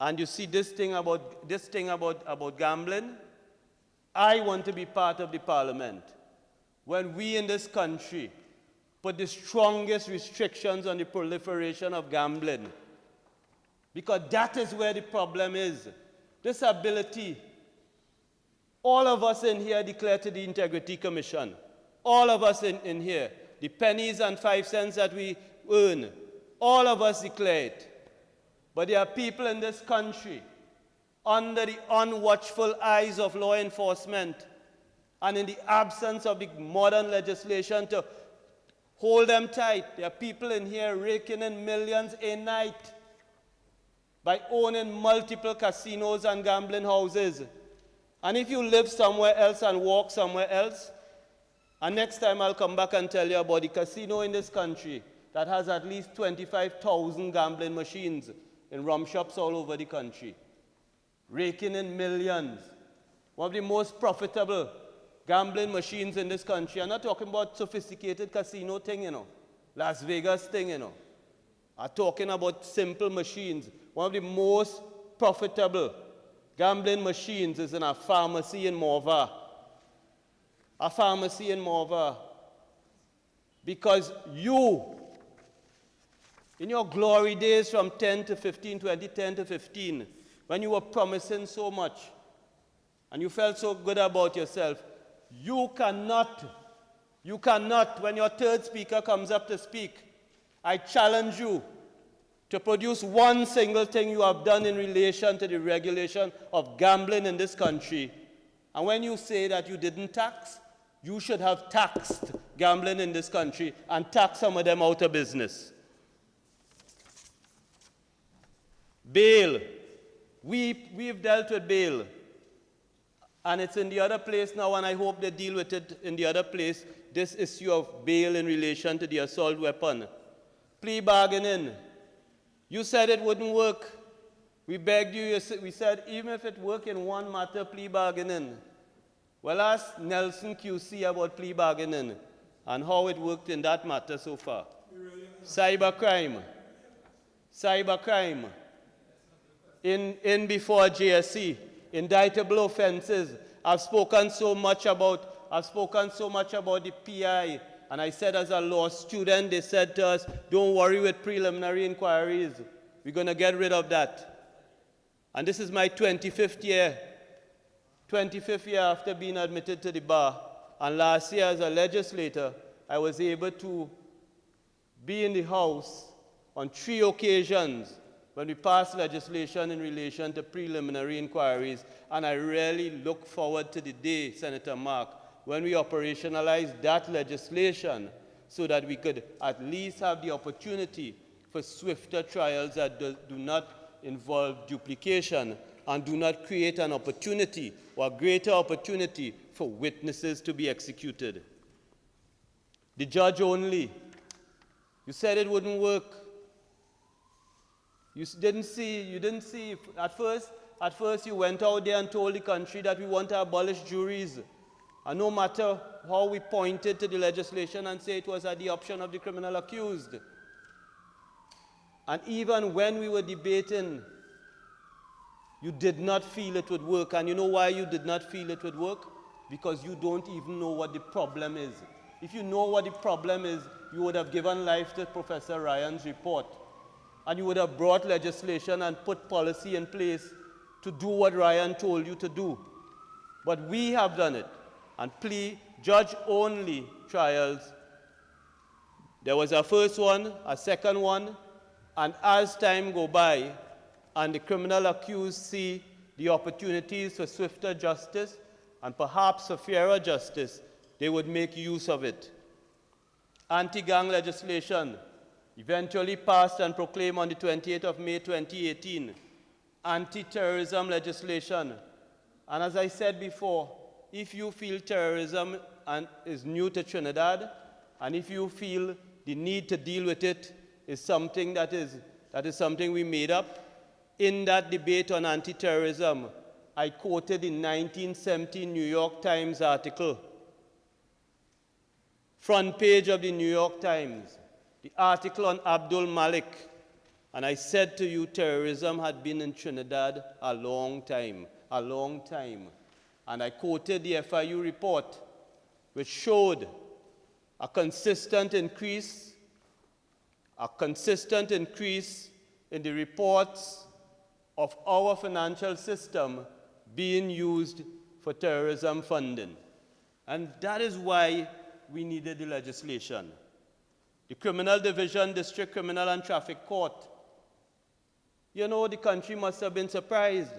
And you see this thing about gambling, I want to be part of the parliament when we in this country put the strongest restrictions on the proliferation of gambling. Because that is where the problem is. This ability, all of us in here declare to the Integrity Commission, all of us in here, the pennies and 5 cents that we earn, all of us declare it. But there are people in this country under the unwatchful eyes of law enforcement and in the absence of the modern legislation to hold them tight. There are people in here raking in millions a night by owning multiple casinos and gambling houses. And if you live somewhere else and walk somewhere else, and next time I'll come back and tell you about the casino in this country that has at least 25,000 gambling machines in rum shops all over the country, raking in millions. One of the most profitable gambling machines in this country. I'm not talking about sophisticated casino thing, Las Vegas thing, I'm talking about simple machines. One of the most profitable gambling machines is in a pharmacy in Morva. A pharmacy in Morva. Because you, in your glory days from 10 to 15, 2010 to 15, when you were promising so much and you felt so good about yourself, you cannot, when your third speaker comes up to speak, I challenge you to produce one single thing you have done in relation to the regulation of gambling in this country. And when you say that you didn't tax, you should have taxed gambling in this country and taxed some of them out of business. Bail. We've dealt with bail. And it's in the other place now, and I hope they deal with it in the other place, this issue of bail in relation to the assault weapon. Plea bargaining. You said it wouldn't work. We begged you, we said even if it worked in one matter, plea bargaining. Well, ask Nelson QC about plea bargaining and how it worked in that matter so far. Cybercrime. Cybercrime. In before JSC. Indictable offenses. I've spoken so much about the PI, and I said as a law student, they said to us, don't worry with preliminary inquiries. We're going to get rid of that. And this is my 25th year after being admitted to the bar. And last year as a legislator, I was able to be in the House on 3 occasions when we passed legislation in relation to preliminary inquiries, and I really look forward to the day, Senator Mark, when we operationalize that legislation so that we could at least have the opportunity for swifter trials that do not involve duplication and do not create an opportunity or a greater opportunity for witnesses to be executed. The judge only. You said it wouldn't work. You didn't see. At first you went out there and told the country that we want to abolish juries. And no matter how we pointed to the legislation and say it was at the option of the criminal accused. And even when we were debating, you did not feel it would work. And you know why you did not feel it would work? because you don't even know what the problem is. If you know what the problem is, you would have given life to Professor Ryan's report, and you would have brought legislation and put policy in place to do what Ryan told you to do. But we have done it, and judge-only trials. There was a first one, a second one, and as time go by, and the criminal accused see the opportunities for swifter justice and perhaps for fairer justice, they would make use of it. Anti-gang legislation, eventually passed and proclaimed on the 28th of May 2018. Anti-terrorism legislation. And as I said before, if you feel terrorism is new to Trinidad, and if you feel the need to deal with it is something that is something we made up, in that debate on anti-terrorism, I quoted the 1970 New York Times article. Front page of the New York Times, the article on Abdul Malik. And I said to you, terrorism had been in Trinidad a long time. And I quoted the FIU report, which showed a consistent increase in the reports of our financial system being used for terrorism funding. And that is why we needed the legislation. The Criminal Division, District Criminal and Traffic Court. You know, the country must have been surprised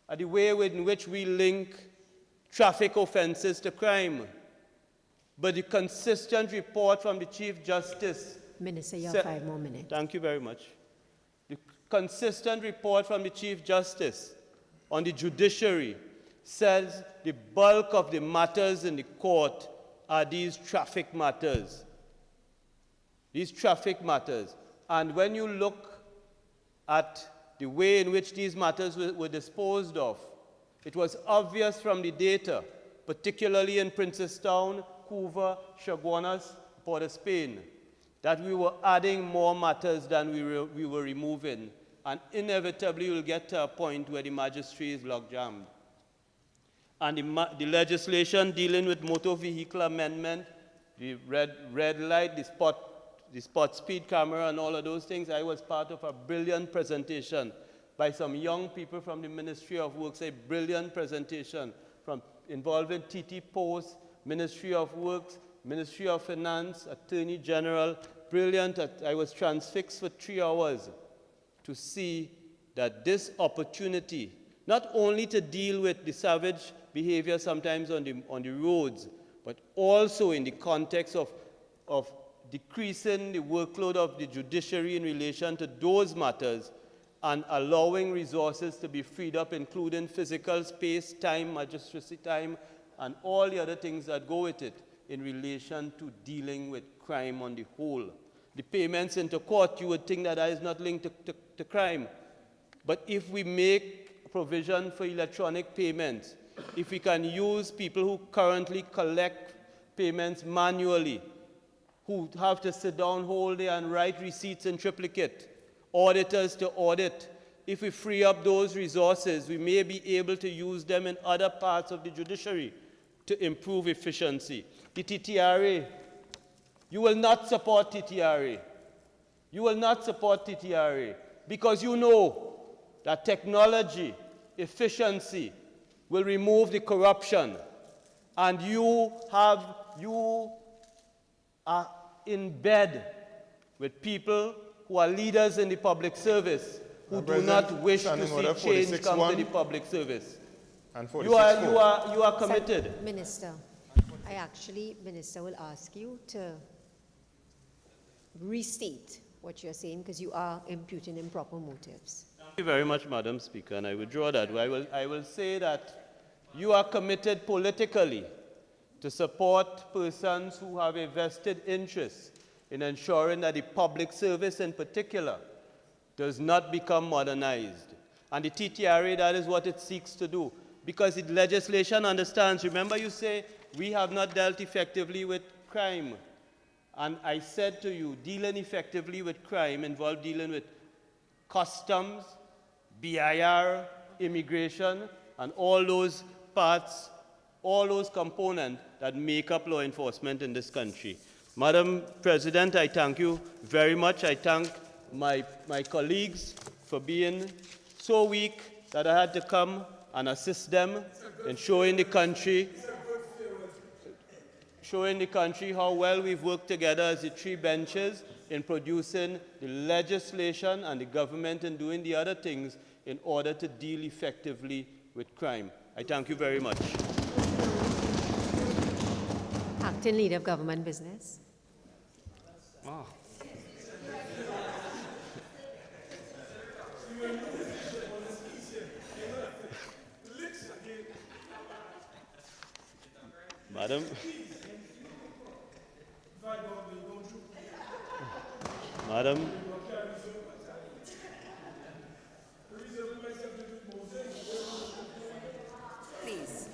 at the way in which we link traffic offenses to crime. But the consistent report from the Chief Justice... Minister, you have 5 more minutes. Thank you very much. The consistent report from the Chief Justice on the judiciary says the bulk of the matters in the court are these traffic matters. And when you look at the way in which these matters were disposed of, it was obvious from the data, particularly in Princestown, Couva, Chaguanas, Port of Spain, that we were adding more matters than we were removing. And inevitably we'll get to a point where the magistrate is logjammed. And the legislation dealing with motor vehicle amendment, the red light, the spot speed camera and all of those things, I was part of a brilliant presentation by some young people from the Ministry of Works, a brilliant presentation involving TT Post, Ministry of Works, Ministry of Finance, Attorney General, brilliant. I was transfixed for 3 hours to see that this opportunity, not only to deal with the savage behavior sometimes on the roads, but also in the context of decreasing the workload of the judiciary in relation to those matters and allowing resources to be freed up, including physical space, time, magistracy time, and all the other things that go with it in relation to dealing with crime on the whole. The payments into court, you would think that is not linked to crime. But if we make provision for electronic payments, if we can use people who currently collect payments manually, who have to sit down whole day and write receipts in triplicate, auditors to audit, if we free up those resources, we may be able to use them in other parts of the judiciary to improve efficiency. The TTRA, you will not support TTRA. You will not support TTRA because you know that technology, efficiency will remove the corruption, and you are in bed with people who are leaders in the public service who do not wish to see change come to the public service. And you are committed. Minister, Minister will ask you to restate what you're saying because you are imputing improper motives. Thank you very much, Madam Speaker, and I withdraw that. I will say that you are committed politically to support persons who have a vested interest in ensuring that the public service in particular does not become modernized. And the TTRA, that is what it seeks to do. Because the legislation understands, remember you say, we have not dealt effectively with crime. And I said to you, dealing effectively with crime involves dealing with customs, BIR, immigration, and all those parts all those components that make up law enforcement in this country. Madam President, I thank you very much. I thank my colleagues for being so weak that I had to come and assist them in showing the country how well we've worked together as the three benches in producing the legislation and the government in doing the other things in order to deal effectively with crime. I thank you very much. Acting Leader of Government Business. Wow. Madam. Madam. Please.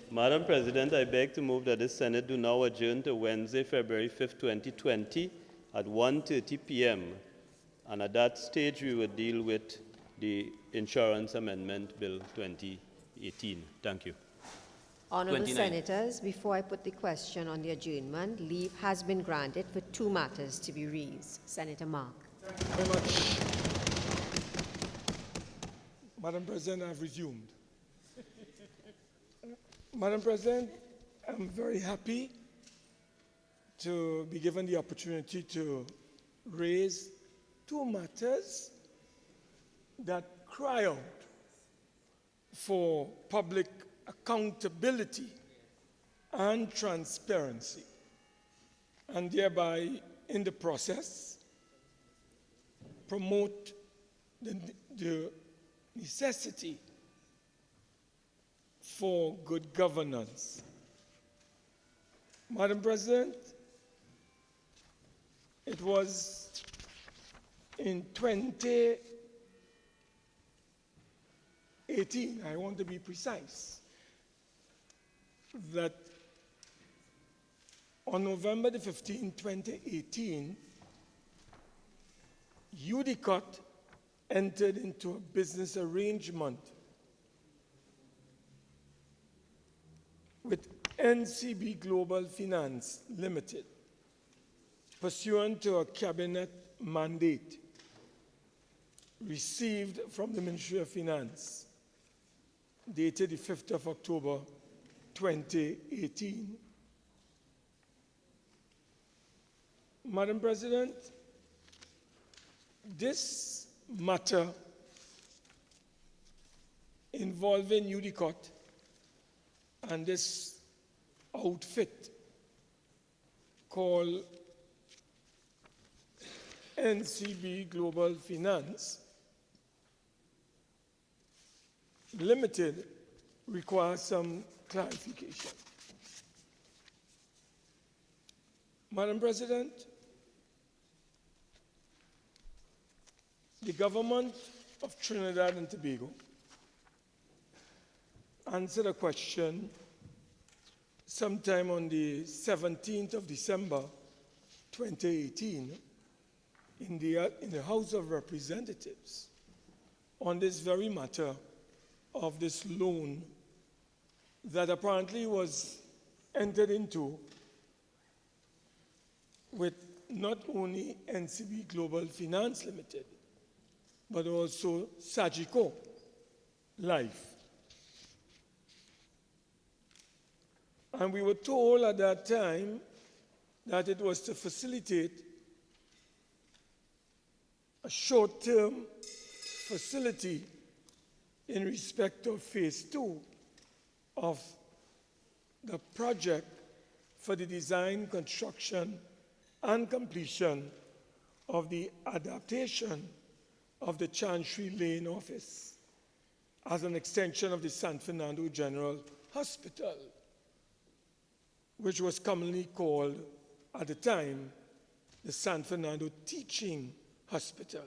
Madam President, I beg to move that the Senate do now adjourn to Wednesday, February 5th, 2020 at 1:30 p.m. And at that stage, we will deal with the Insurance Amendment Bill 2018. Thank you. Honourable 29. Senators, before I put the question on the adjournment, leave has been granted for two matters to be raised. Senator Mark. Thank you very much. Madam President, I've resumed. Madam President, I'm very happy to be given the opportunity to raise two matters that cry out for public accountability and transparency, and thereby, in the process, promote the necessity for good governance. Madam President, it was in 2018, I want to be precise, that on November the 15th, 2018, Eudicot entered into a business arrangement with NCB Global Finance Limited, pursuant to a cabinet mandate received from the Ministry of Finance, dated the 5th of October, 2018. Madam President, this matter involving Eudicot and this outfit called NCB Global Finance Limited requires some clarification. Madam President, the government of Trinidad and Tobago answered a question sometime on the 17th of December 2018 in the House of Representatives on this very matter of this loan that apparently was entered into with not only NCB Global Finance Limited, but also Sagico Life. And we were told at that time that it was to facilitate a short-term facility in respect of phase 2 of the project for the design, construction, and completion of the adaptation of the Chancery Lane office as an extension of the San Fernando General Hospital, which was commonly called at the time the San Fernando Teaching Hospital.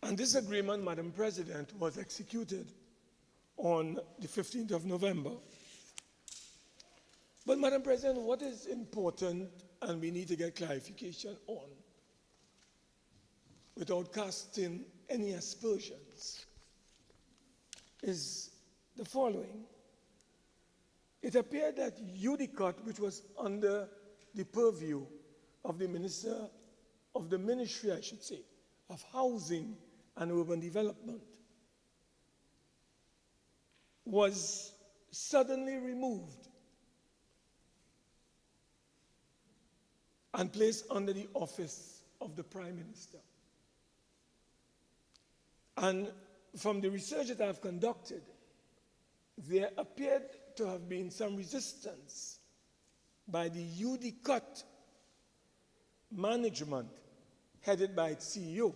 And this agreement, Madam President, was executed on the 15th of November. But Madam President, what is important and we need to get clarification on, without casting any aspersions, is the following. It appeared that Eudicot, which was under the purview of the Ministry, I should say, of Housing and Urban Development, was suddenly removed and placed under the office of the Prime Minister. And from the research that I've conducted, there appeared to have been some resistance by the Eudicot management, headed by its CEO,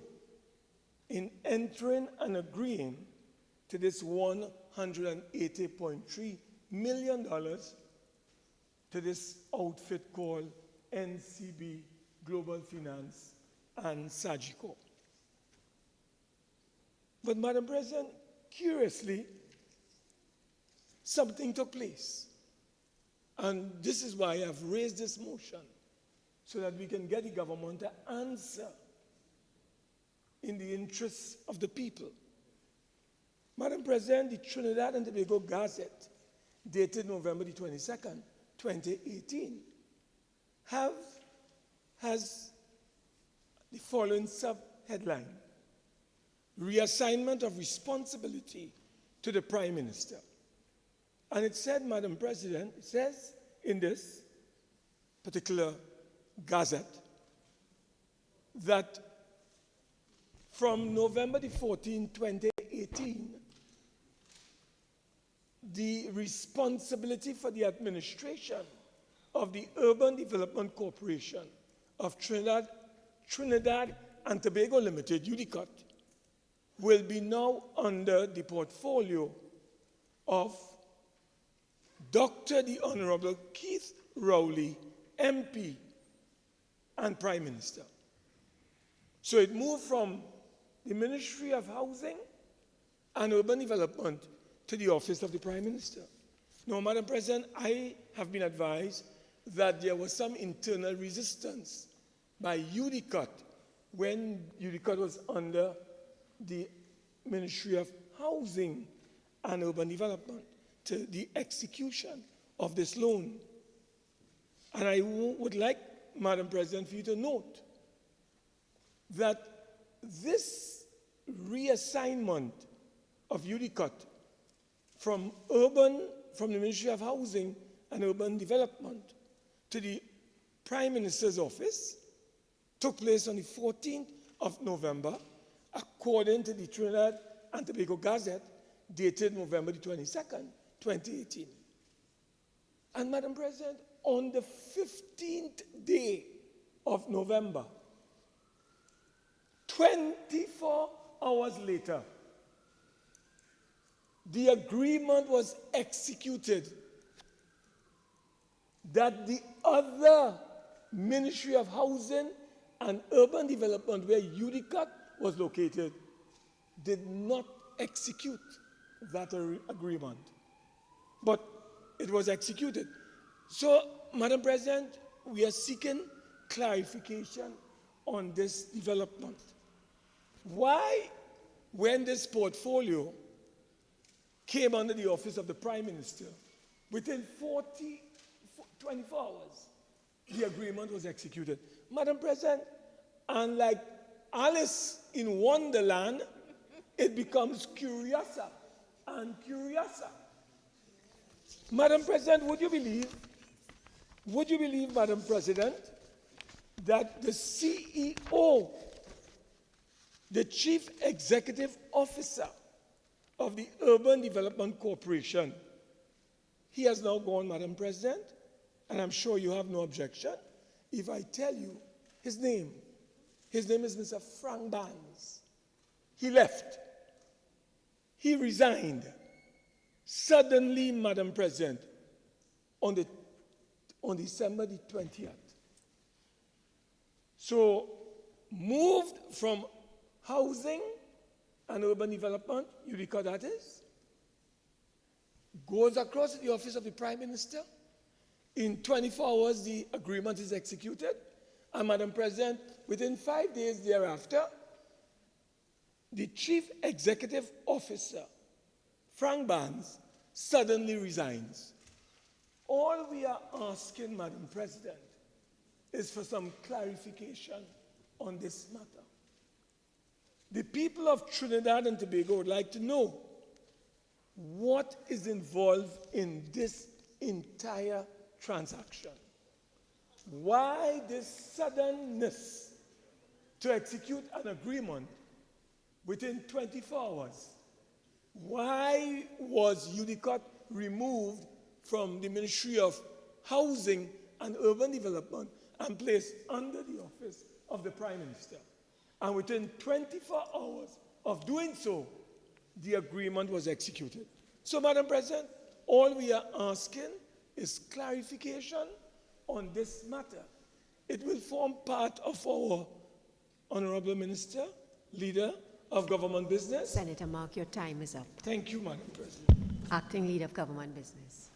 in entering and agreeing to this $180.3 million to this outfit called NCB Global Finance and Sagicor. But, Madam President, curiously, something took place. And this is why I've raised this motion, so that we can get the government to answer in the interests of the people. Madam President, the Trinidad and Tobago Gazette, dated November the 22nd, 2018, has the following sub-headline: Reassignment of responsibility to the Prime Minister. And it said, Madam President, it says in this particular gazette that from November the 14th, 2018, the responsibility for the administration of the Urban Development Corporation of Trinidad and Tobago Limited, Eudicot, will be now under the portfolio of Dr. the Honorable Keith Rowley, MP and Prime Minister. So it moved from the Ministry of Housing and Urban Development to the Office of the Prime Minister. Now, Madam President, I have been advised that there was some internal resistance by Eudicot when Eudicot was under the Ministry of Housing and Urban Development to the execution of this loan. And I would like, Madam President, for you to note that this reassignment of Eudicot from the Ministry of Housing and Urban Development to the Prime Minister's office took place on the 14th of November, according to the Trinidad and Tobago Gazette, dated November the 22nd, 2018. And, Madam President, on the 15th day of November, 24 hours later, the agreement was executed that the other Ministry of Housing and Urban Development, where Eudicot was located, did not execute that agreement. But it was executed. So, Madam President, we are seeking clarification on this development. Why, when this portfolio came under the office of the Prime Minister, within 24 hours, the agreement was executed? Madam President, unlike Alice in Wonderland, it becomes curiouser and curiouser. Madam President, would you believe, Madam President, that the CEO, the Chief Executive Officer of the Urban Development Corporation, he has now gone, Madam President, and I'm sure you have no objection if I tell you his name. His name is Mr. Frank Barnes. He left. He resigned suddenly, Madam President, on December the 20th. So, moved from Housing and Urban Development, Eudicot that is, goes across to the office of the Prime Minister. In 24 hours, the agreement is executed. And, Madam President, within 5 days thereafter, the Chief Executive Officer, Frank Barnes, suddenly resigns. All we are asking, Madam President, is for some clarification on this matter. The people of Trinidad and Tobago would like to know what is involved in this entire transaction. Why this suddenness to execute an agreement within 24 hours? Why was Eudicot removed from the Ministry of Housing and Urban Development and placed under the office of the Prime Minister? And within 24 hours of doing so, the agreement was executed. So, Madam President, all we are asking is clarification on this matter. It will form part of our Honorable Minister, Leader of Government Business. Senator Mark, your time is up. Thank you, Madam President. Acting Leader of Government Business.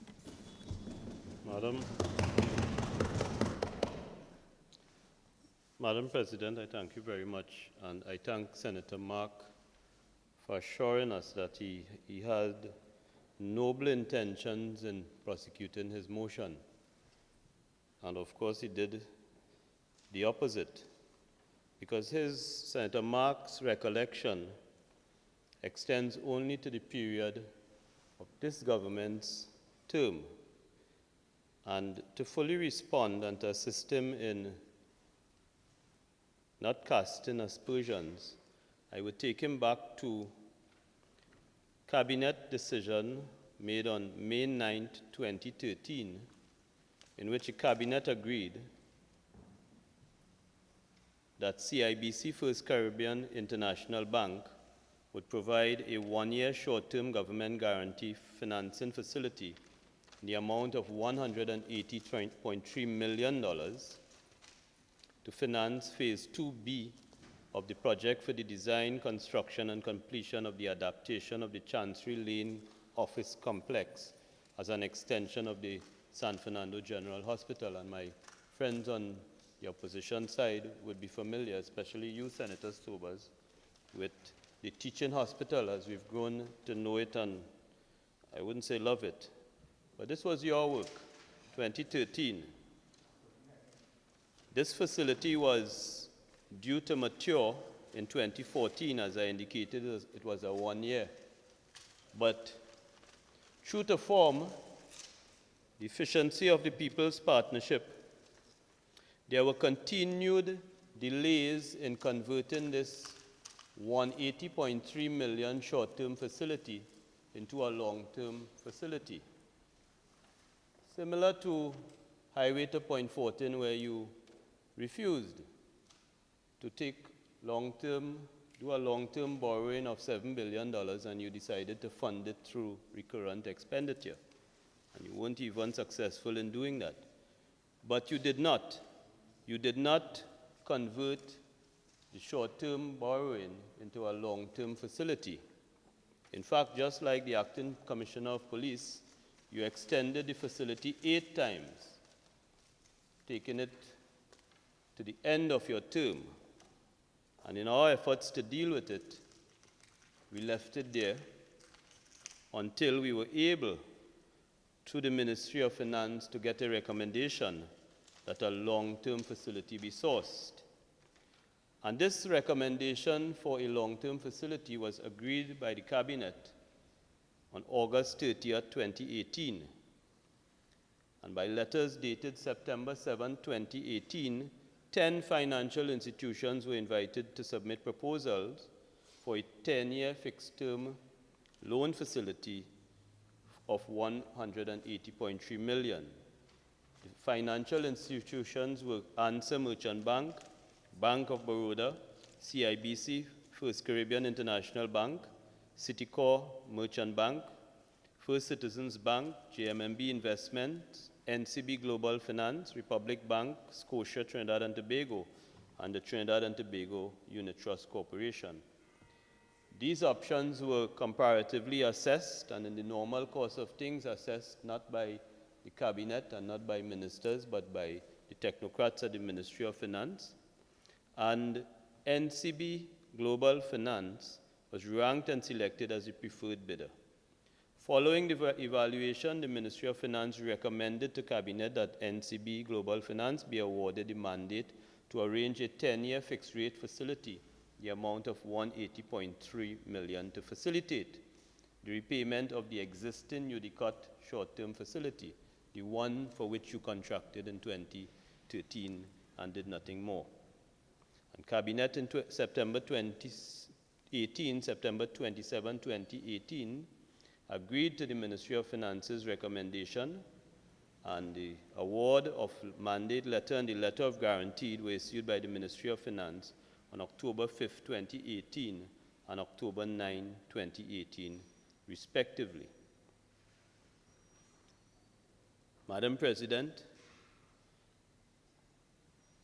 Madam President, I thank you very much, and I thank Senator Mark for assuring us that he had noble intentions in prosecuting his motion. And of course, he did the opposite, because Senator Mark's recollection extends only to the period of this government's term. And to fully respond and to assist him in not casting aspersions, I would take him back to Cabinet decision made on May 9th, 2013, in which the Cabinet agreed that CIBC First Caribbean International Bank would provide a one-year short-term government guarantee financing facility in the amount of $180.3 million to finance Phase 2B of the project for the design, construction, and completion of the adaptation of the Chancery Lane office complex as an extension of the San Fernando General Hospital. And my friends on the opposition side would be familiar, especially you, Senator Sobers, with the teaching hospital as we've grown to know it, and I wouldn't say love it, but this was your work, 2013. This facility was due to mature in 2014, as I indicated, it was a 1 year. But true to form, the efficiency of the People's Partnership, there were continued delays in converting this $180.3 million short-term facility into a long-term facility. Similar to Highway to Point Fortin, where you refused to take do a long-term borrowing of $7 billion, and you decided to fund it through recurrent expenditure. And you weren't even successful in doing that. But you did not. You did not convert the short-term borrowing into a long-term facility. In fact, just like the Acting Commissioner of Police, you extended the facility 8 times, taking it to the end of your term. And in our efforts to deal with it, we left it there until we were able, through the Ministry of Finance, to get a recommendation that a long-term facility be sourced. And this recommendation for a long-term facility was agreed by the Cabinet on August 30th, 2018. And by letters dated September 7, 2018, 10 financial institutions were invited to submit proposals for a 10-year fixed-term loan facility of $180.3 million. The financial institutions were Answer Merchant Bank, Bank of Baroda, CIBC, First Caribbean International Bank, Citicorp Merchant Bank, First Citizens Bank, JMMB Investments, NCB Global Finance, Republic Bank, Scotia Trinidad and Tobago, and the Trinidad and Tobago Unit Trust Corporation. These options were comparatively assessed, and in the normal course of things, assessed not by the Cabinet and not by ministers, but by the technocrats at the Ministry of Finance. And NCB Global Finance was ranked and selected as the preferred bidder. Following the evaluation, the Ministry of Finance recommended to Cabinet that NCB Global Finance be awarded the mandate to arrange a 10-year fixed-rate facility, the amount of $180.3 million, to facilitate the repayment of the existing Eudicot short-term facility, the one for which you contracted in 2013 and did nothing more. And Cabinet in September 27, 2018, agreed to the Ministry of Finance's recommendation, and the award of mandate letter and the letter of guarantee were issued by the Ministry of Finance on October 5, 2018 and October 9, 2018, respectively. Madam President,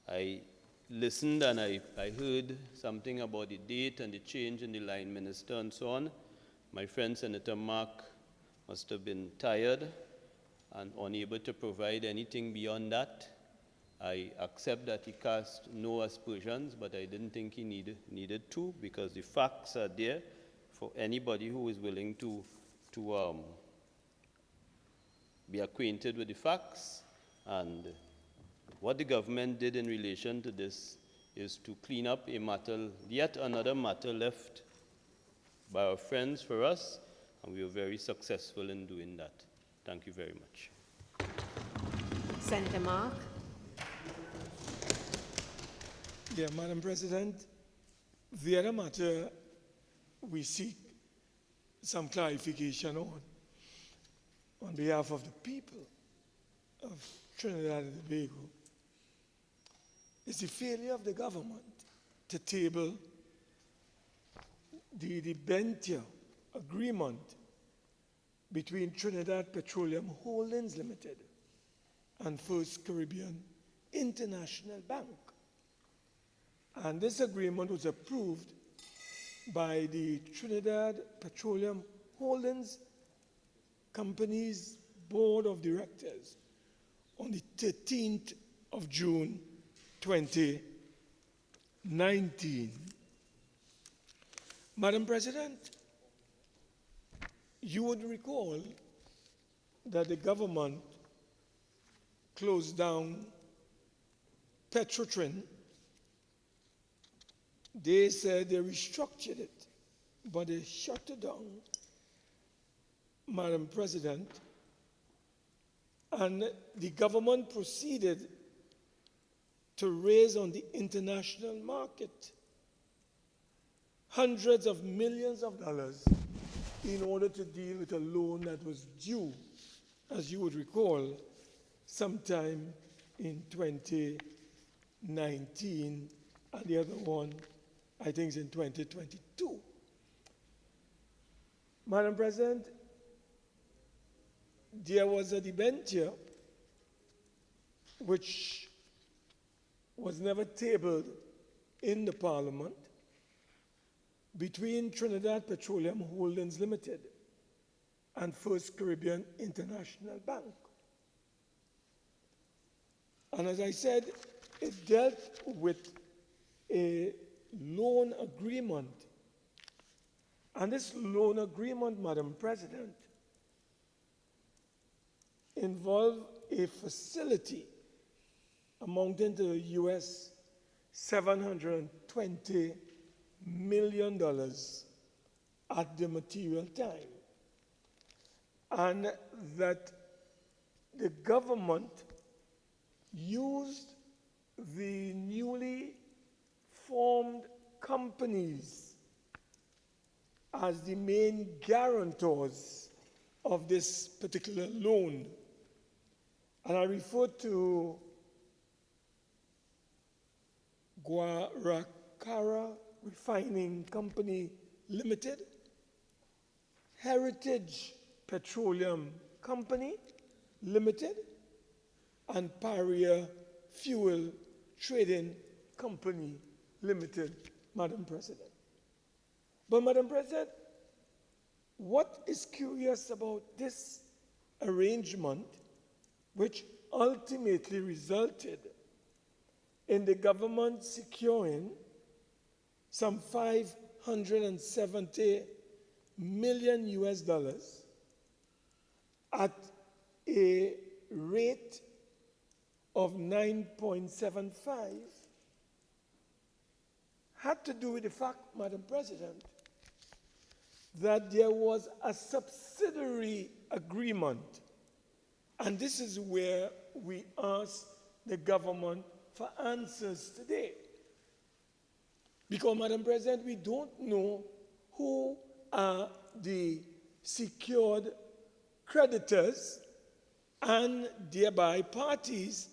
I listened and I heard something about the date and the change in the line minister and so on. My friend Senator Mark must have been tired and unable to provide anything beyond that. I accept that he cast no aspersions, but I didn't think he needed to, because the facts are there for anybody who is willing to be acquainted with the facts. And what the government did in relation to this is to clean up a matter, yet another matter left by our friends for us, and we were very successful in doing that. Thank you very much. Senator Mark. Yeah, Madam President, the other matter we seek some clarification on behalf of the people of Trinidad and Tobago, is the failure of the government to table the debenture agreement between Trinidad Petroleum Holdings Limited and First Caribbean International Bank. And this agreement was approved by the Trinidad Petroleum Holdings Company's Board of Directors on the 13th of June 2019. Madam President, you would recall that the government closed down Petrotrin. They said they restructured it, but they shut it down, Madam President. And the government proceeded to raise on the international market hundreds of millions of dollars in order to deal with a loan that was due, as you would recall, sometime in 2019, and the other one, I think, is in 2022. Madam President, there was a debenture which was never tabled in the Parliament between Trinidad Petroleum Holdings Limited and First Caribbean International Bank. And as I said, it dealt with a loan agreement. And this loan agreement, Madam President, involved a facility amounting to US $720 million at the material time. And that the government used the newly formed companies as the main guarantors of this particular loan. And I refer to Guaracara Refining Company Limited, Heritage Petroleum Company Limited, and Paria Fuel Trading Company Limited, Madam President. But Madam President, what is curious about this arrangement, which ultimately resulted in the government securing some $570 million US at a rate of 9.75 had to do with the fact, Madam President, that there was a subsidiary agreement. And this is where we ask the government for answers today. Because, Madam President, we don't know who are the secured creditors and thereby parties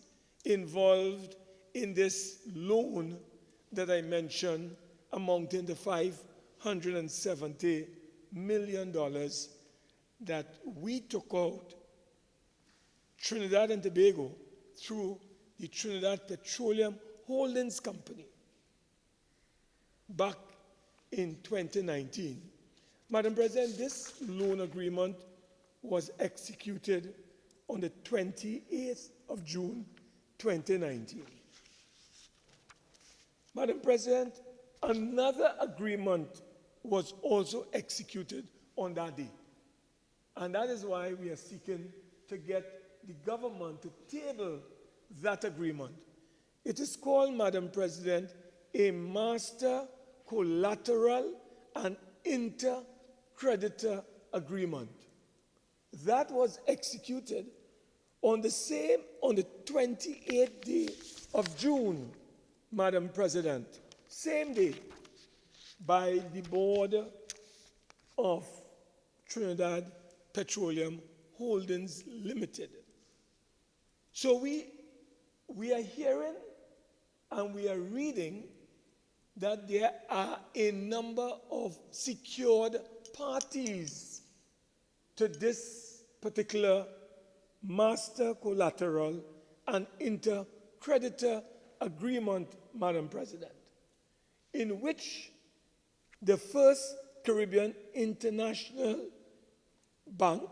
involved in this loan that I mentioned, amounting to $570 million that we took out Trinidad and Tobago through the Trinidad Petroleum Holdings Company back in 2019. Madam President, this loan agreement was executed on the 28th of June 2019. Madam President, another agreement was also executed on that day. And that is why we are seeking to get the government to table that agreement. It is called, Madam President, a Master Collateral and Inter-Creditor Agreement. That was executed on the 28th day of June, Madam President, same day, by the board of Trinidad Petroleum Holdings Limited. So we are hearing and we are reading that there are a number of secured parties to this particular master collateral and inter-creditor agreement, Madam President, in which the First Caribbean International Bank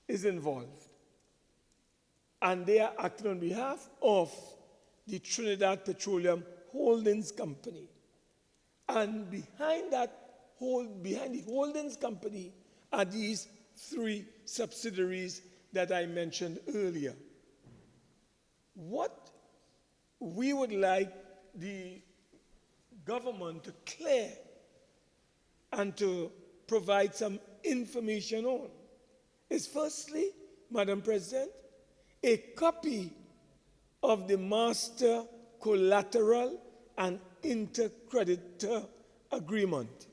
is involved. And they are acting on behalf of the Trinidad Petroleum Holdings Company. And behind the holdings company are these three subsidiaries that I mentioned earlier. What we would like the government to clear and to provide some information on is, firstly, Madam President, a copy of the Master Collateral and Intercreditor Agreement.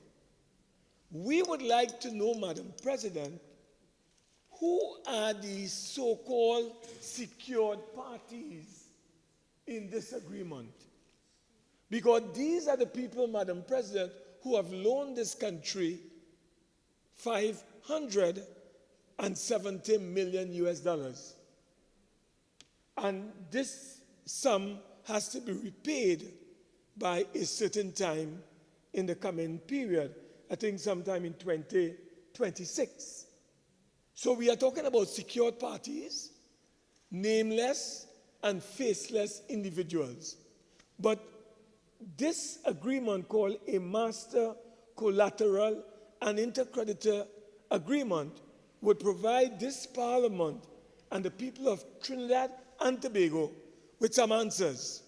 We would like to know, Madam President, who are the so-called secured parties in this agreement? Because these are the people, Madam President, who have loaned this country $570 million US. And this sum has to be repaid by a certain time in the coming period, I think sometime in 2026. So we are talking about secured parties, nameless and faceless individuals. But this agreement called a Master Collateral and Intercreditor Agreement would provide this Parliament and the people of Trinidad and Tobago with some answers.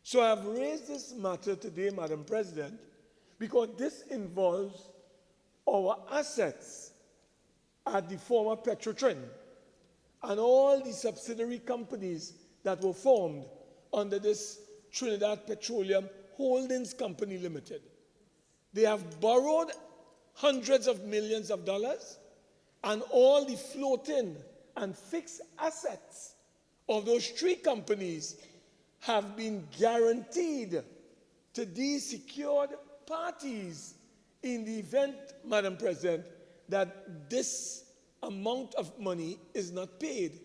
So I have raised this matter today, Madam President, because this involves our assets at the former Petrotrin and all the subsidiary companies that were formed under this Trinidad Petroleum Holdings Company Limited. They have borrowed hundreds of millions of dollars, and all the floating and fixed assets of those three companies have been guaranteed to these secured parties in the event, Madam President, that this amount of money is not paid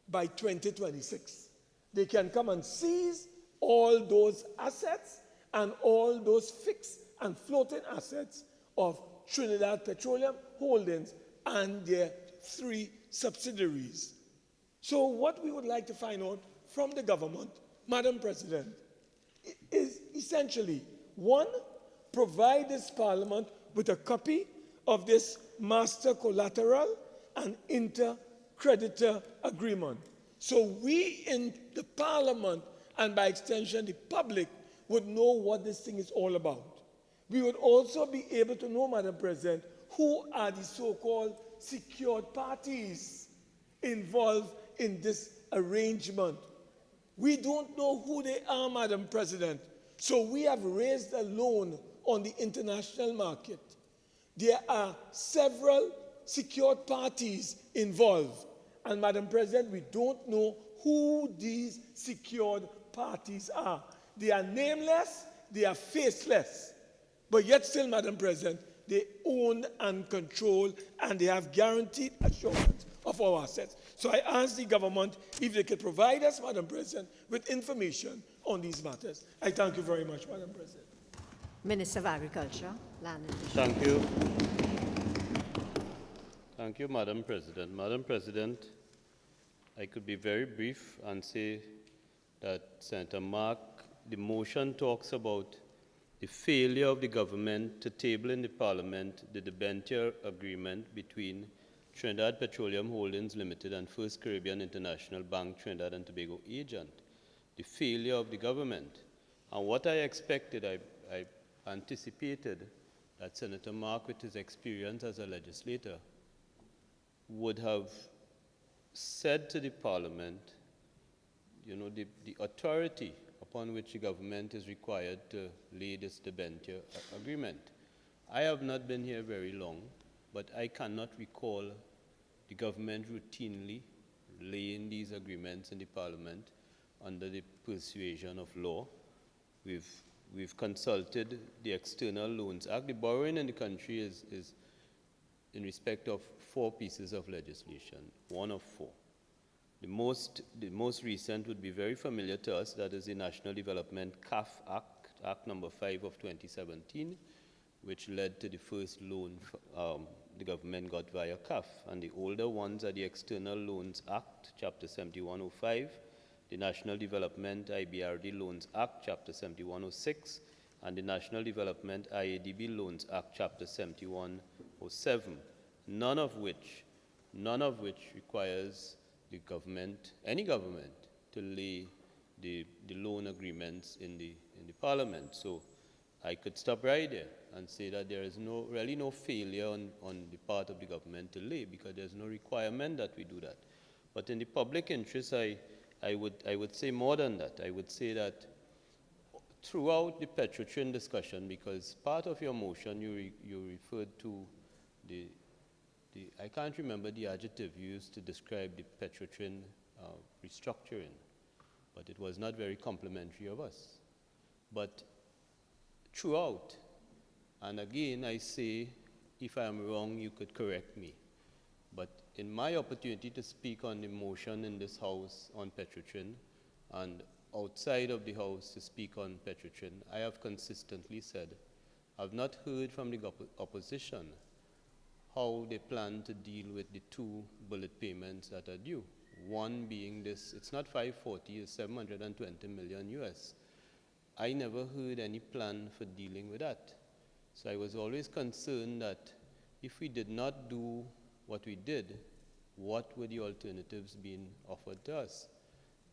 by 2026. They can come and seize all those assets and all those fixed and floating assets of Trinidad Petroleum Holdings and their three subsidiaries. So what we would like to find out from the government, Madam President, is essentially, one, provide this Parliament with a copy of this Master Collateral an inter-creditor agreement. So we in the Parliament, and by extension the public, would know what this thing is all about. We would also be able to know, Madam President, who are the so-called secured parties involved in this arrangement. We don't know who they are, Madam President. So we have raised a loan on the international market. There are several secured parties involved. And Madam President, we don't know who these secured parties are. They are nameless, they are faceless. But yet still, Madam President, they own and control, and they have guaranteed assurance of our assets. So I ask the government if they could provide us, Madam President, with information on these matters. I thank you very much, Madam President. Minister of Agriculture, Land and Fisheries. Thank you. Thank you, Madam President. Madam President, I could be very brief and say that Senator Mark, the motion talks about the failure of the government to table in the Parliament the debenture agreement between Trinidad Petroleum Holdings Limited and First Caribbean International Bank Trinidad and Tobago agent. The failure of the government. And what I expected, I anticipated that Senator Mark, with his experience as a legislator, would have said to the Parliament, you know, the authority upon which the government is required to lay this debenture agreement. I have not been here very long, but I cannot recall the government routinely laying these agreements in the Parliament under the persuasion of law. We've consulted the External Loans Act. The borrowing in the country is in respect of 4 pieces of legislation, 1 of 4. The most recent would be very familiar to us, that is the National Development CAF Act, Act number 5 of 2017, which led to the first loan the government got via CAF. And the older ones are the External Loans Act, Chapter 7105, the National Development IBRD Loans Act, Chapter 7106, and the National Development IADB Loans Act, Chapter 7107, none of which requires the government, any government, to lay the loan agreements in the Parliament. So I could stop right there and say that there is really no failure on the part of the government to lay, because there's no requirement that we do that. But in the public interest, I would say more than that. I would say that throughout the Petrotrin discussion, because part of your motion you referred to I can't remember the adjective used to describe the Petrotrin restructuring, but it was not very complimentary of us. But throughout, and again I say, if I am wrong, you could correct me, but in my opportunity to speak on the motion in this House on Petrotrin, and outside of the House to speak on Petrotrin, I have consistently said, I've not heard from the opposition how they plan to deal with the 2 bullet payments that are due. One being this, it's not 540, it's 720 million US. I never heard any plan for dealing with that. So I was always concerned that if we did not do what we did, what were the alternatives being offered to us?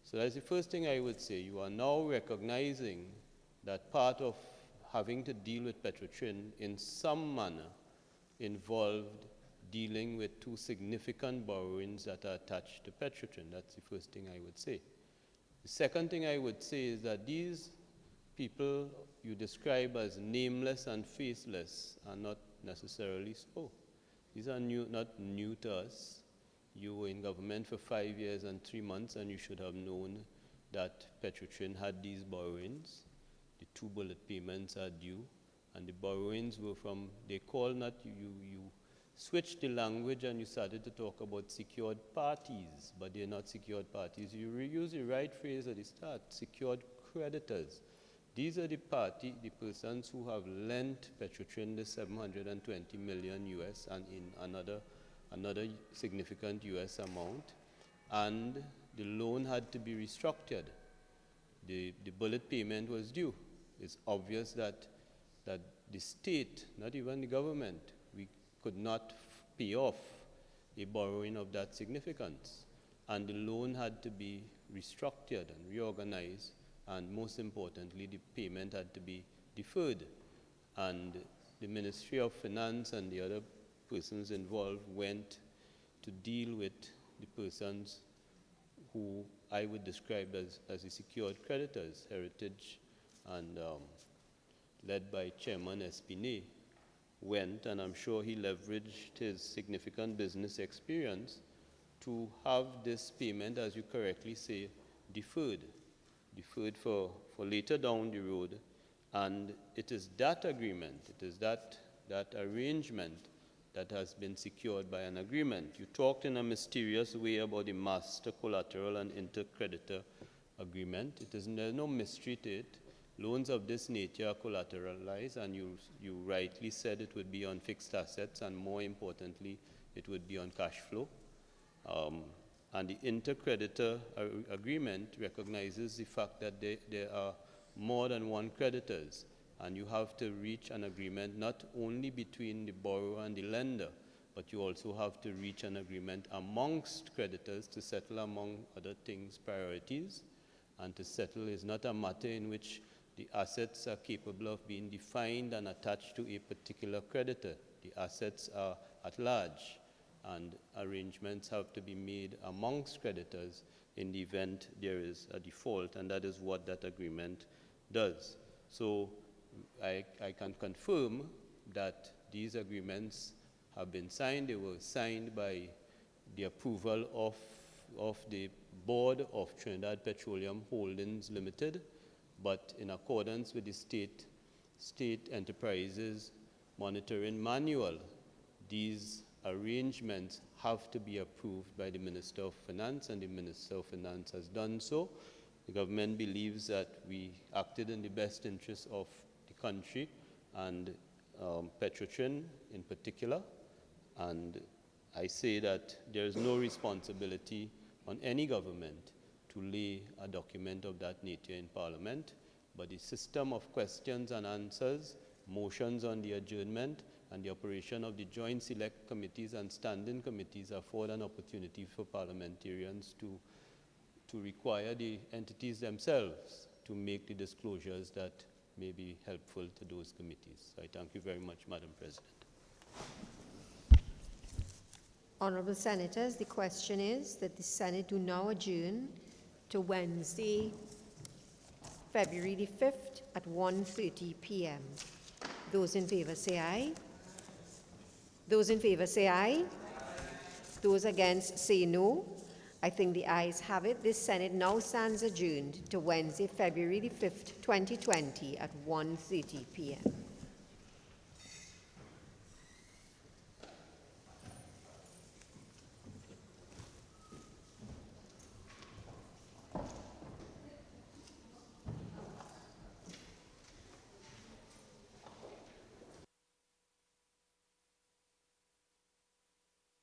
So that's the first thing I would say. You are now recognizing that part of having to deal with Petrotrin in some manner involved dealing with 2 significant borrowings that are attached to Petrotrin. That's the first thing I would say. The second thing I would say is that these people you describe as nameless and faceless are not necessarily so. These are not new to us. You were in government for 5 years and 3 months, and you should have known that Petrotrin had these borrowings. The 2 bullet payments are due. And the borrowings were from, they call not, you switched the language and you started to talk about secured parties, but they're not secured parties. You reuse the right phrase at the start, secured creditors. These are the persons who have lent Petrotrin the 720 million US and in another significant US amount, and the loan had to be restructured. The bullet payment was due. It's obvious that the state, not even the government, we could not pay off a borrowing of that significance. And the loan had to be restructured and reorganized, and most importantly, the payment had to be deferred. And the Ministry of Finance and the other persons involved went to deal with the persons who I would describe as the secured creditors, Heritage, and led by Chairman Espinet, went, and I'm sure he leveraged his significant business experience to have this payment, as you correctly say, deferred for later down the road. And it is that agreement, it is that arrangement that has been secured by an agreement. You talked in a mysterious way about the master collateral and intercreditor agreement. There's no mystery to it. Loans of this nature are collateralized, and you rightly said it would be on fixed assets, and more importantly, it would be on cash flow. And the intercreditor agreement recognizes the fact that there are more than one creditors, and you have to reach an agreement not only between the borrower and the lender, but you also have to reach an agreement amongst creditors to settle, among other things, priorities. And to settle is not a matter in which the assets are capable of being defined and attached to a particular creditor. The assets are at large, and arrangements have to be made amongst creditors in the event there is a default, and that is what that agreement does. So I can confirm that these agreements have been signed. They were signed by the approval of the board of Trinidad Petroleum Holdings Limited, but in accordance with the state enterprises monitoring manual, these arrangements have to be approved by the Minister of Finance, and the Minister of Finance has done so. The government believes that we acted in the best interest of the country and Petrotrin in particular, and I say that there is no responsibility on any government to lay a document of that nature in Parliament, but the system of questions and answers, motions on the adjournment, and the operation of the joint select committees and standing committees afford an opportunity for parliamentarians to require the entities themselves to make the disclosures that may be helpful to those committees. So I thank you very much, Madam President. Honourable Senators, the question is that the Senate do now adjourn to Wednesday, February the 5th at 1:30 p.m. Those in favour say aye. Those in favour say aye. Those against say no. I think the ayes have it. This Senate now stands adjourned to Wednesday, February the 5th, 2020 at 1:30 p.m.